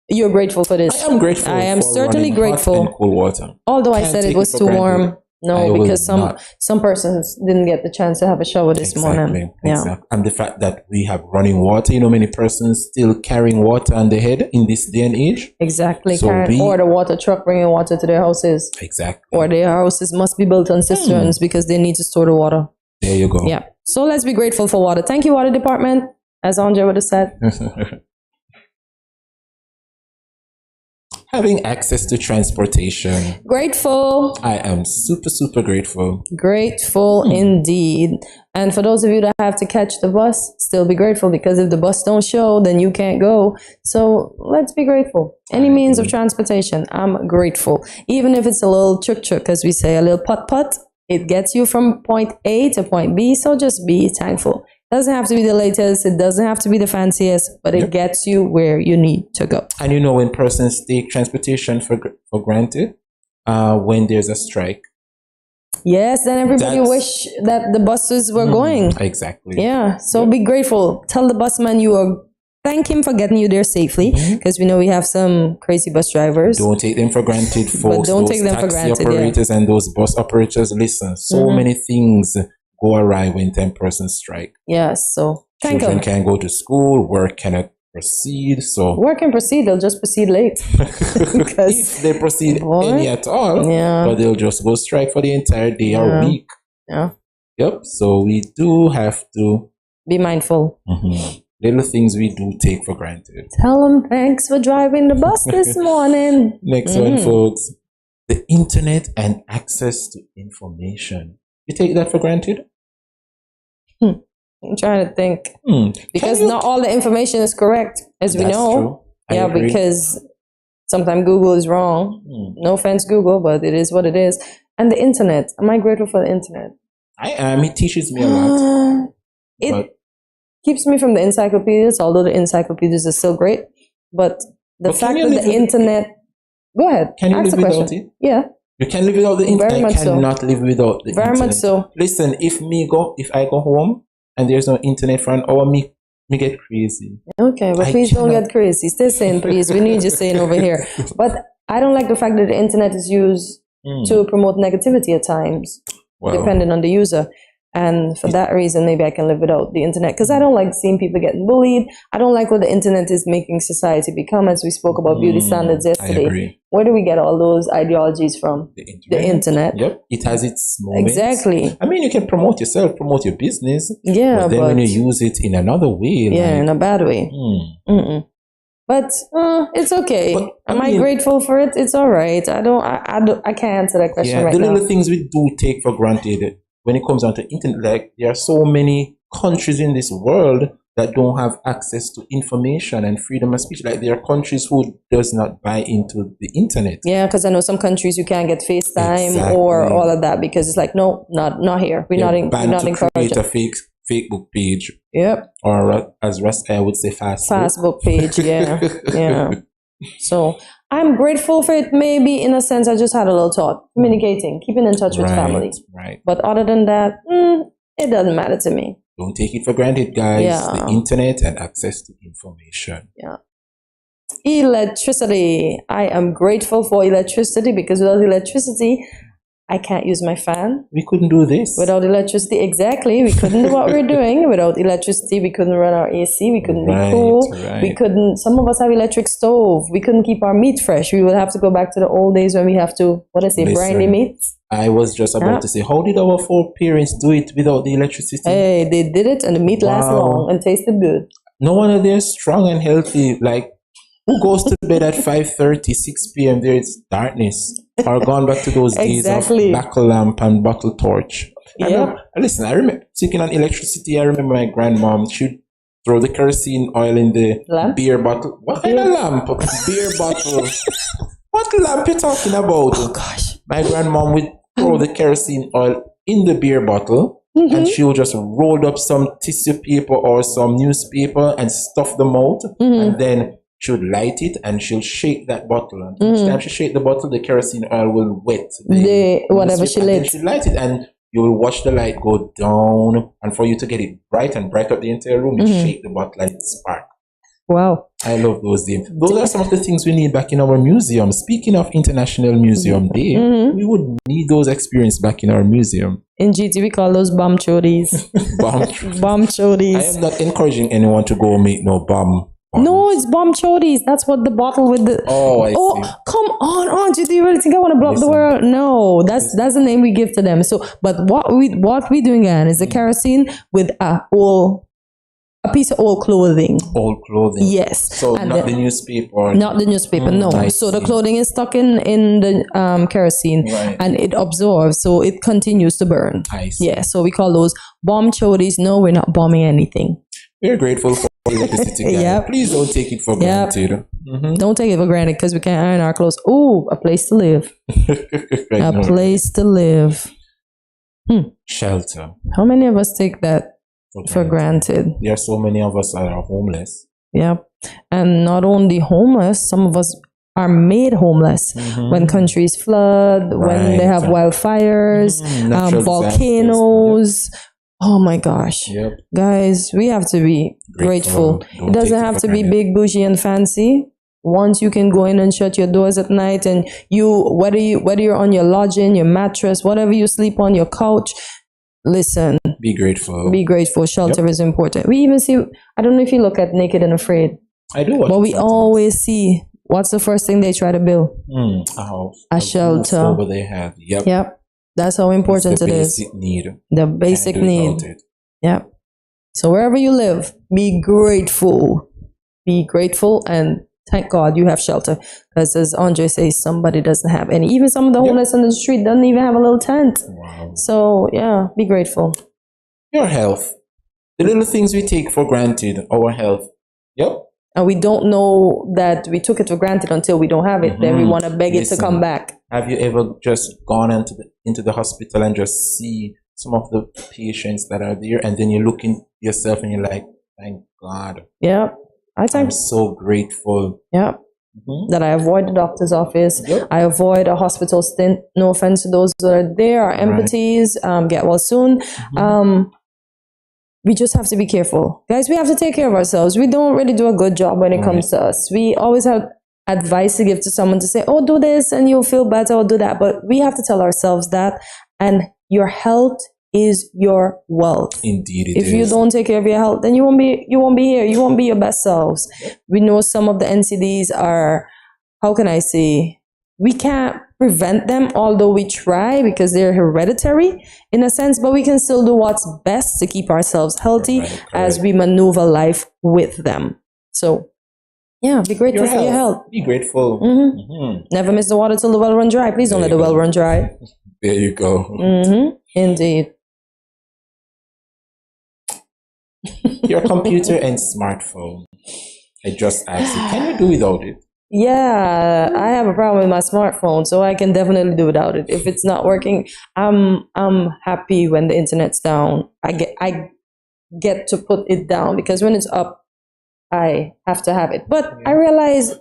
you're grateful for this. I am grateful. I am certainly grateful. Hot and cool water. Although I said it was too warm. No, because some persons didn't get the chance to have a shower this morning. Yeah. Exactly. And the fact that we have running water, many persons still carrying water on their head in this day and age. Exactly. So or the water truck bringing water to their houses. Exactly. Or their houses must be built on cisterns because they need to store the water. There you go. Yeah. So let's be grateful for water. Thank you, water department, as Andre would have said. Having access to transportation. Grateful. I am super, super grateful. Grateful indeed. And for those of you that have to catch the bus, still be grateful, because if the bus don't show, then you can't go. So let's be grateful. Any means of transportation, I'm grateful. Even if it's a little chuk-chuk, as we say, a little putt-putt, it gets you from point A to point B. So just be thankful. Doesn't have to be the latest, it doesn't have to be the fanciest, but it gets you where you need to go. And when persons take transportation for granted, when there's a strike. Yes, then everybody wish that the buses were going. Exactly. Yeah, so be grateful. Tell the busman thank him for getting you there safely, because we know we have some crazy bus drivers. Don't take them for granted, folks. But don't take them for granted. Taxi operators and those bus operators, listen, so many things go awry when 10% strike. Yes, so thank Children them. can't go to school, work cannot proceed, so Work can proceed, they'll just proceed late. if they proceed any at all, but they'll just go strike for the entire day or week. Yeah. Yep, so we do have to be mindful. Little things we do take for granted. Tell them thanks for driving the bus this morning. Next one, folks. The internet and access to information. You take that for granted? I'm trying to think. Because not all the information is correct, as we know. True. Yeah, because sometimes Google is wrong. No offense, Google, but it is what it is. And the internet. Am I grateful for the internet? I am. It teaches me a lot. It keeps me from the encyclopedias, although the encyclopedias are still great. But the fact that the internet... Go ahead. Can you ask live the question. without it? Yeah. You can live without the internet. Very much I cannot live without the internet. Very much so. Listen, if I go home and there's no internet for an hour, me get crazy. Okay, but please don't get crazy. Stay sane, please. We need you sane over here. But I don't like the fact that the internet is used to promote negativity at times, depending on the user. And for that reason, maybe I can live without the internet, because I don't like seeing people getting bullied. I don't like what the internet is making society become, as we spoke about beauty standards yesterday. I agree. Where do we get all those ideologies from? The internet. Yep, it has its moments. Exactly. I mean, you can promote yourself, promote your business. Yeah, but then when you use it in another way, in a bad way. But it's okay. Am I grateful for it? It's all right. I can't answer that question right the now. little things we do take for granted when it comes down to internet, like there are so many countries in this world that don't have access to information and freedom of speech. Like there are countries who does not buy into the internet. Yeah, because I know some countries you can't get FaceTime or all of that, because it's like, no, not here. We're not encouraging. Create a fake Facebook page. Yep. Or as I would say, Facebook page. Yeah. So I'm grateful for it. Maybe in a sense, I just had a little thought. Communicating, keeping in touch with family. Right. But other than that, it doesn't matter to me. Don't take it for granted, guys. The internet and access to information. Yeah. Electricity. I am grateful for electricity, because without electricity, I can't use my fan. We couldn't do this. Without electricity, exactly. We couldn't do what we're doing. Without electricity, we couldn't run our AC. We couldn't be cool. We couldn't, some of us have electric stove. We couldn't keep our meat fresh. We would have to go back to the old days when we have to, brine the meats. I was just about to say, how did our foreparents do it without the electricity? Hey, they did it, and the meat lasts long and tasted good. No wonder they're strong and healthy. Like, who goes to bed at 5:30, 6 p.m.? There is darkness. Or gone back to those days of black lamp and bottle torch. I remember, speaking on electricity, I remember my grandmom, she'd throw the kerosene oil in the beer bottle. What kind of lamp? Beer bottle. What lamp you talking about? Oh, gosh. My grandmom would throw the kerosene oil in the beer bottle, and she would just roll up some tissue paper or some newspaper and stuff them out, and then she would light it and she'll shake that bottle. And each time she shake the bottle, the kerosene oil will wet whatever she lit. She light it, and you will watch the light go down. And for you to get it bright and bright up the entire room, you shake the bottle and it spark. Wow. I love those days. Those are some of the things we need back in our museum. Speaking of International Museum Day, we would need those experiences back in our museum. In GT, we call those bomb chodis. Bomb chodis. I am not encouraging anyone to go make no bomb. No, it's bomb chodis. That's what the bottle with the... I see. Come on, GT. You really think I want to blow up the world? No, that's the name we give to them. So, but what we doing again is the kerosene with a piece of old clothing. Old clothing. Yes. So not the newspaper. Not the newspaper, no. So the clothing is stuck in the kerosene, and it absorbs, so it continues to burn. I see. Yeah, so we call those bomb chodis. No, we're not bombing anything. We're grateful for electricity, guys. Please don't take it for granted. Don't take it for granted, because we can't iron our clothes. Ooh, a place to live. Place to live. Shelter. How many of us take that for granted? There are so many of us that are homeless. Yep. And not only homeless, some of us are made homeless when countries flood, when they have wildfires, volcanoes. Oh my gosh. Yep. Guys, we have to be grateful. It doesn't have to be big, bougie, and fancy. Once you can go in and shut your doors at night, and whether you're on your lodging, your mattress, whatever you sleep on, your couch, listen, Be grateful. be grateful. Shelter is important. We even see, I don't know if you look at Naked and Afraid, I do watch but it we sometimes. always see what's the first thing they try to build? A house. A roof shelter. over their head. Yep. Yep. That's how important It's the it is. basic need. The basic Can't do need. without it. Yep. So wherever you live, be grateful. Be grateful and thank God you have shelter. Because as Andre says, somebody doesn't have any. Even some of the homeless on the street doesn't even have a little tent. Wow. So yeah, be grateful. Your health. The little things we take for granted. Our health. Yep. And we don't know that we took it for granted until we don't have it. Then we want to beg it to come back. Have you ever just gone into the hospital and just see some of the patients that are there, and then you look in yourself and you're like, thank God. Yeah. I'm so grateful. Yeah. That I avoid the doctor's office. I avoid a hospital stint. No offense to those that are there. Our empathies. Get well soon. We just have to be careful. Guys, we have to take care of ourselves. We don't really do a good job when it comes to us. We always have advice to give to someone to say, oh, do this and you'll feel better, or do that. But we have to tell ourselves that. And your health is your wealth. Indeed it if is. you don't take care of your health, then you won't be here. You won't be your best selves. We know some of the NCDs are, how can I say, we can't prevent them, although we try because they're hereditary in a sense, but we can still do what's best to keep ourselves healthy as we maneuver life with them. So yeah, be grateful for your health. Be grateful. Never miss the water till the well run dry. Please don't let the well run dry. There you go. Indeed. Your computer and smartphone. I just asked you, can you do without it? Yeah, I have a problem with my smartphone, so I can definitely do without it. If it's not working, I'm happy when the internet's down. I get to put it down because when it's up, I have to have it. But I realize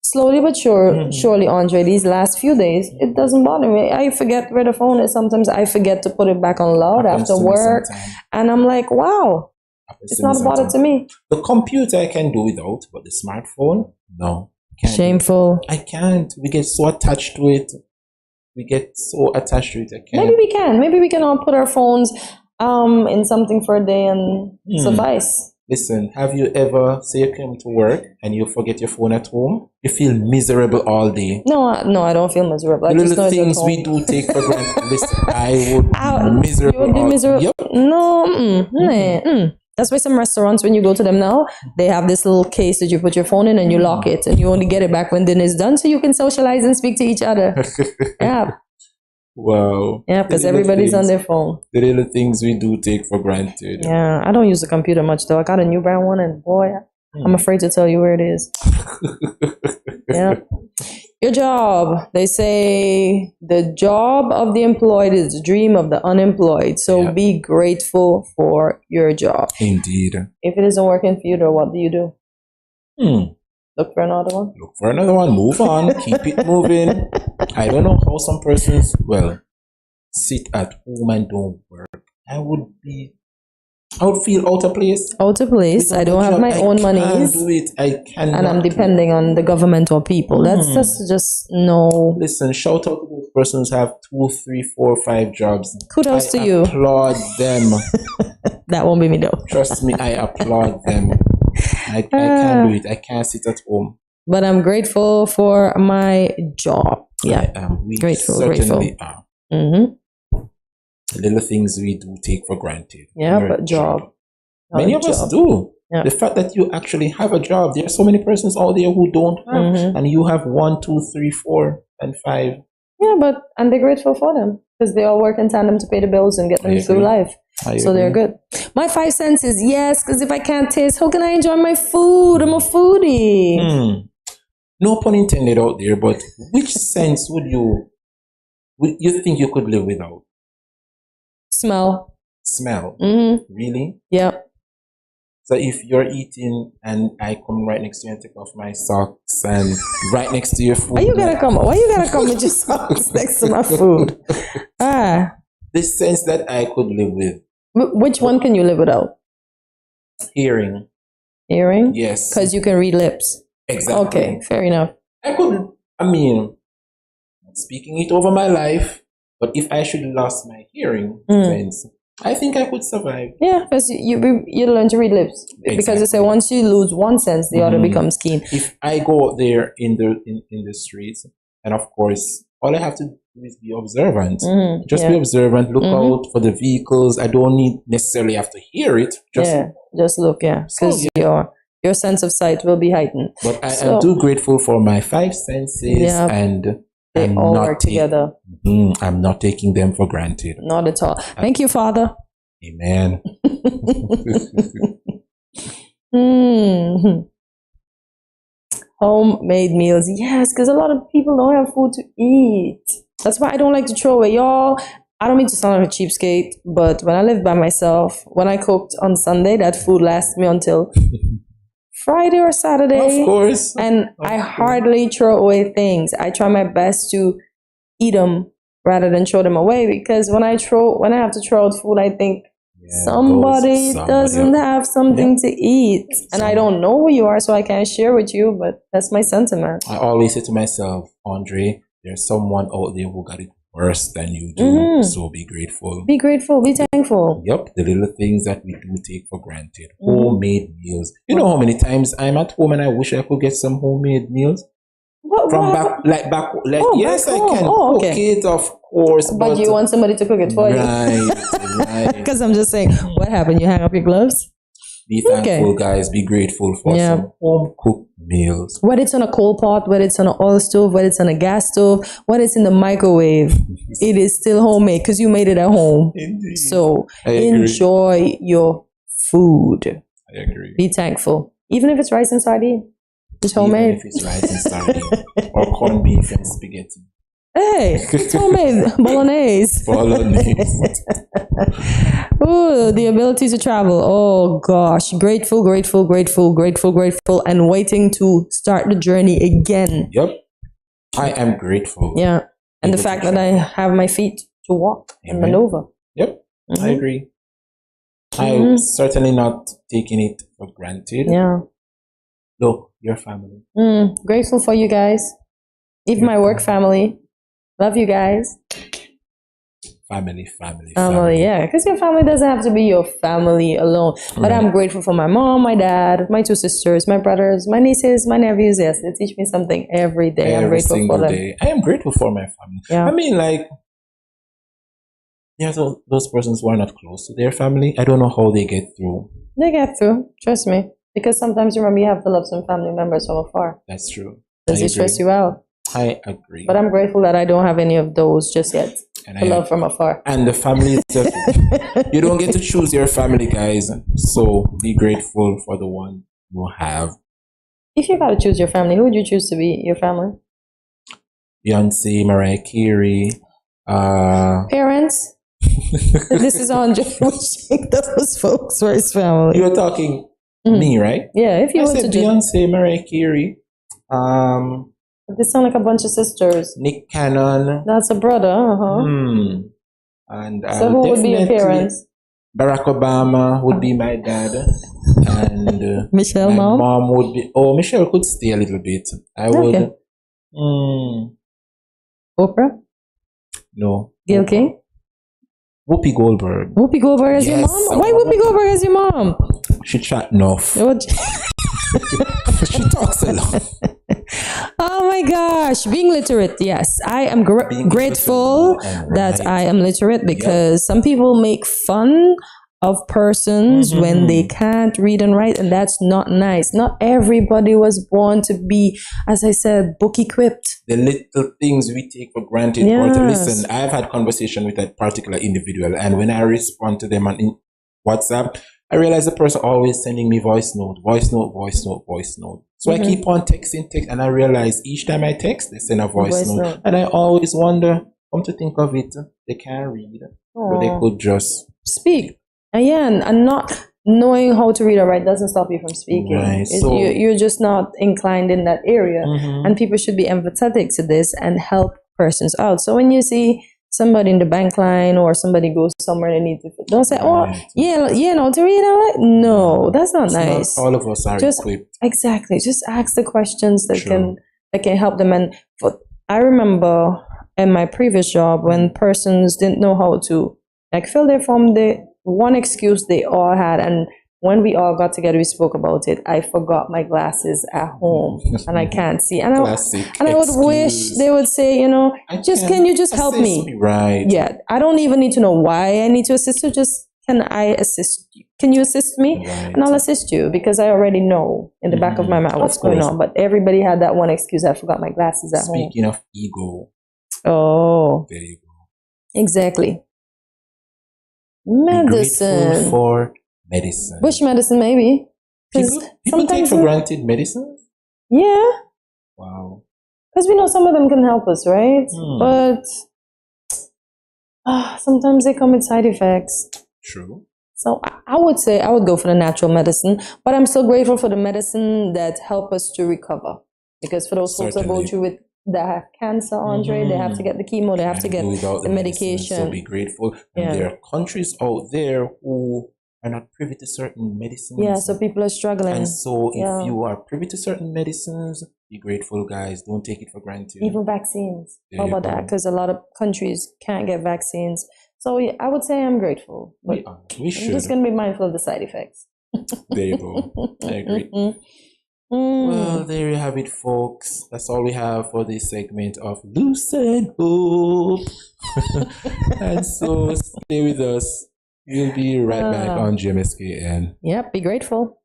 slowly but surely, Andre, these last few days, it doesn't bother me. I forget where the phone is. Sometimes I forget to put it back on loud after work, and I'm like, wow, it's not a bother to me. The computer I can do without, but the smartphone, no. Shameful. I can't. We get so attached to it. I can't. Maybe we can all put our phones in something for a day and suffice. Listen, have you ever, say you come to work and you forget your phone at home? You feel miserable all day. No, I don't feel miserable. The little things we do take for granted. Listen, I would be miserable. You would be miserable? Yep. No. That's why some restaurants, when you go to them now, they have this little case that you put your phone in and you lock it, and you only get it back when dinner is done, so you can socialize and speak to each other. Yeah. Wow. Yeah, because everybody's on their phone. The little things we do take for granted. Yeah, I don't use the computer much though. I got a new brand one, and boy, I'm afraid to tell you where it is. Yeah. Your job. They say the job of the employed is the dream of the unemployed. So be grateful for your job. Indeed. If it isn't working for you, though, what do you do? Look for another one? Look for another one. Move on. Keep it moving. I don't know how some persons, sit at home and don't work. I would feel out of place. Out of place. I don't have my own money. I can't do it. I cannot. And I'm depending on the government or people. That's just no. Listen, shout out to those persons who have 2, 3, 4, 5 jobs. Kudos to you. I applaud them. That won't be me though. Trust me, I applaud them. I can't do it. I can't sit at home. But I'm grateful for my job. Yeah. I am. We grateful. certainly are. The little things we do take for granted. Yeah, but job. Many of us do. Yeah. The fact that you actually have a job. There are so many persons out there who don't have, and you have 1, 2, 3, 4, and 5. Yeah, and they're grateful for them because they all work in tandem to pay the bills and get them through life. So they're good. My 5 cents is yes, because if I can't taste, how can I enjoy my food? I'm a foodie. No pun intended out there, but which sense would you think you could live without? Smell. Really? Yeah. So if you're eating and I come right next to you and take off my socks and right next to your food. Why you gotta come with your socks next to my food? The sense that I could live with. Which one can you live without? Hearing. Hearing? Yes. Because you can read lips. Exactly. Okay, fair enough. Speaking it over my life, but if I should lose my hearing, then I think I could survive. Yeah, because you learn to read lips. Because you say once you lose one sense, the other becomes keen. If I go out there in the streets, and of course, all I have to do is be observant. Just be observant. Look out for the vehicles. I don't necessarily have to hear it. Just look. Because your sense of sight will be heightened. But I am too grateful for my 5 senses, and they all work together. I'm not taking them for granted. Not at all. Thank you, Father. Amen. Homemade meals. Yes, because a lot of people don't have food to eat. That's why I don't like to throw away. Y'all, I don't mean to sound like a cheapskate, but when I lived by myself, when I cooked on Sunday, that food lasted me until Friday or Saturday. Of course. And I hardly throw away things. I try my best to eat them rather than throw them away, because when I have to throw out food, I think somebody doesn't have something to eat. And I don't know who you are, so I can't share with you, but that's my sentiment. I always say to myself, Andre, there's someone out there who got it worse than you do. So be grateful. Be grateful. Be thankful. Yep, the little things that we do take for granted. Homemade meals. You know how many times I'm at home and I wish I could get some homemade meals? Yes, I can cook it, of course. But you want somebody to cook it for you. Right. Because I'm just saying, what happened? You hang up your gloves? Be thankful, guys. Be grateful for some home cooked meals. Whether it's on a coal pot, whether it's on an oil stove, whether it's on a gas stove, whether it's in the microwave, it is still homemade because you made it at home. Indeed. So enjoy your food. I agree. Be thankful. Even if it's rice and sardine. It's homemade. Even if it's rice and sardine. Or corned beef and spaghetti. Hey, it's homemade. Bolognese. Ooh, the ability to travel. Oh gosh. Grateful, and waiting to start the journey again. Yep. I am grateful. Yeah. And the fact that I have my feet to walk and maneuver. Yep. I agree. I'm certainly not taking it for granted. Yeah. Look, your family. Grateful for you guys. Even my work family. Love you guys. Family. Yeah, because your family doesn't have to be your family alone. But I'm grateful for my mom, my dad, my 2 sisters, my brothers, my nieces, my nephews. Yes, they teach me something every day. I'm grateful for them. Day. I am grateful for my family. Yeah. I mean, those persons who are not close to their family, I don't know how they get through. They get through, trust me. Because sometimes, remember, you have to love some family members from afar. That's true. Does it stress you out? I agree. But I'm grateful that I don't have any of those just yet. To love from afar. And the family, you don't get to choose your family, guys. So be grateful for the one you have. If you got to choose your family, who would you choose to be your family? Beyonce, Mariah Carey. Parents? This is Andre wishing those folks were his family. You're talking me, right? Yeah, if you I said Beyonce, Mariah Carey. They sound like a bunch of sisters. Nick Cannon. That's a brother. And so who would be your parents? Barack Obama would be my dad. And Michelle, my mom would be. Oh, Michelle could stay a little bit. I would. Oprah? No. Gayle King? Whoopi Goldberg. Whoopi Goldberg as your mom? Why Whoopi Goldberg as your mom? She chat enough. She talks a lot. Oh my gosh, being literate. Yes, I am grateful that I am literate, because some people make fun of persons when they can't read and write, and that's not nice. Not everybody was born to be, as I said, book equipped. The little things we take for granted or to listen. I've had conversation with that particular individual, and when I respond to them on WhatsApp, I realize the person always sending me voice note. So I keep on texting, and I realize each time I text, they send a voice note. And I always wonder, come to think of it, they can't read, but they could just speak. And not knowing how to read or write doesn't stop you from speaking. Right. You're just not inclined in that area. And people should be empathetic to this and help persons out. So when you see somebody in the bank line or somebody goes somewhere they need to, don't say, to read and write. No, that's not nice. Not all of us are equipped. Exactly. Just ask the questions that can help them. And I remember in my previous job when persons didn't know how to Like fill their form. The one excuse they all had, and when we all got together, we spoke about it. I forgot my glasses at home, and I can't see. And I would wish they would say, can you just help me? Right. Yeah, I don't even need to know why I need to assist you. Just can I assist you? Can you assist me? Right. And I'll assist you because I already know in the back of my mind what's going on. But everybody had that one excuse. I forgot my glasses at home. Speaking of ego. Oh. There you go. Exactly. Be grateful Medicine. for medicine. Bush medicine, maybe. People take for granted medicine? Yeah. Wow. Because we know some of them can help us, right? But sometimes they come with side effects. True. So I would say I would go for the natural medicine, but I'm still grateful for the medicine that help us to recover. Because for those folks that go through with that have cancer, Andre, they have to get the chemo, they have to get the medication. So be grateful. And there are countries out there who are not privy to certain medicines. Yeah, so people are struggling. And so if you are privy to certain medicines, be grateful, guys. Don't take it for granted. Even vaccines. How about that? Because a lot of countries can't get vaccines. So yeah, I would say I'm grateful. But we should. I'm just going to be mindful of the side effects. There you go. I agree. Well, there you have it, folks. That's all we have for this segment of Lucid Hope. And so stay with us. We'll be right back on GMSKN. Yep, be grateful.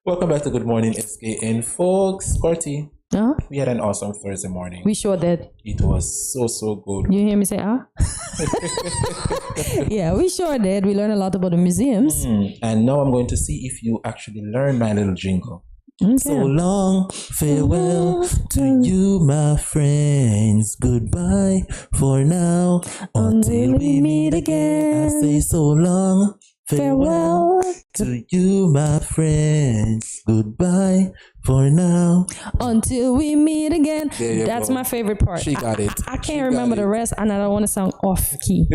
Welcome back to Good Morning SKN, folks. Corty, we had an awesome Thursday morning. We sure did. It was so good. You hear me say, Yeah, we sure did. We learned a lot about the museums. And now I'm going to see if you actually learned my little jingle. Okay. So long, farewell to you, my friends. Goodbye for now, until we meet again. I say so long, farewell to you, my friends. Goodbye for now, until we meet again. That's my favorite part. She got it. I can't remember the rest, and I don't want to sound off key.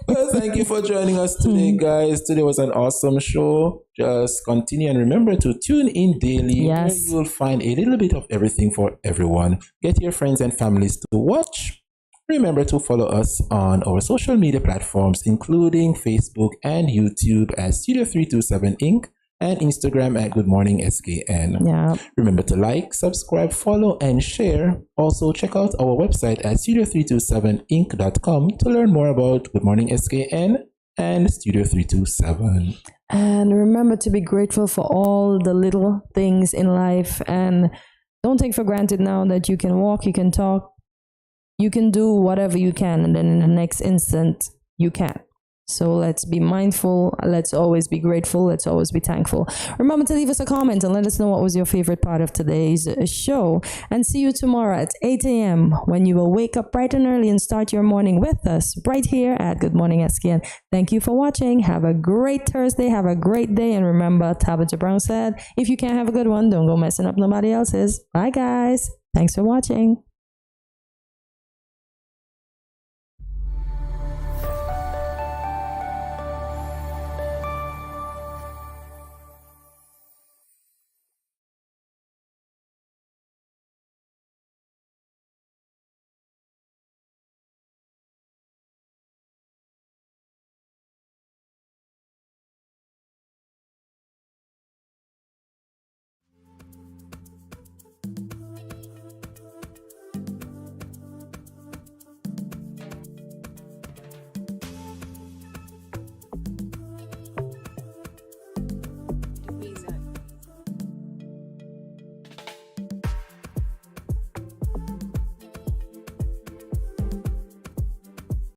Well, thank you for joining us today, guys. Today was an awesome show. Just continue and remember to tune in daily. Yes. Where you'll find a little bit of everything for everyone. Get your friends and families to watch. Remember to follow us on our social media platforms, including Facebook and YouTube at Studio327 Inc. and Instagram at Good Morning SKN. Yeah. Remember to like, subscribe, follow, and share. Also, check out our website at studio327inc.com to learn more about Good Morning SKN and Studio 327. And remember to be grateful for all the little things in life, and don't take for granted now that you can walk, you can talk, you can do whatever you can, and then in the next instant you can't. So let's be mindful. Let's always be grateful. Let's always be thankful. Remember to leave us a comment and let us know what was your favorite part of today's show. And see you tomorrow at 8 a.m. when you will wake up bright and early and start your morning with us right here at Good Morning SKN. Thank you for watching. Have a great Thursday. Have a great day. And remember, Tabitha Brown said, if you can't have a good one, don't go messing up nobody else's. Bye, guys. Thanks for watching.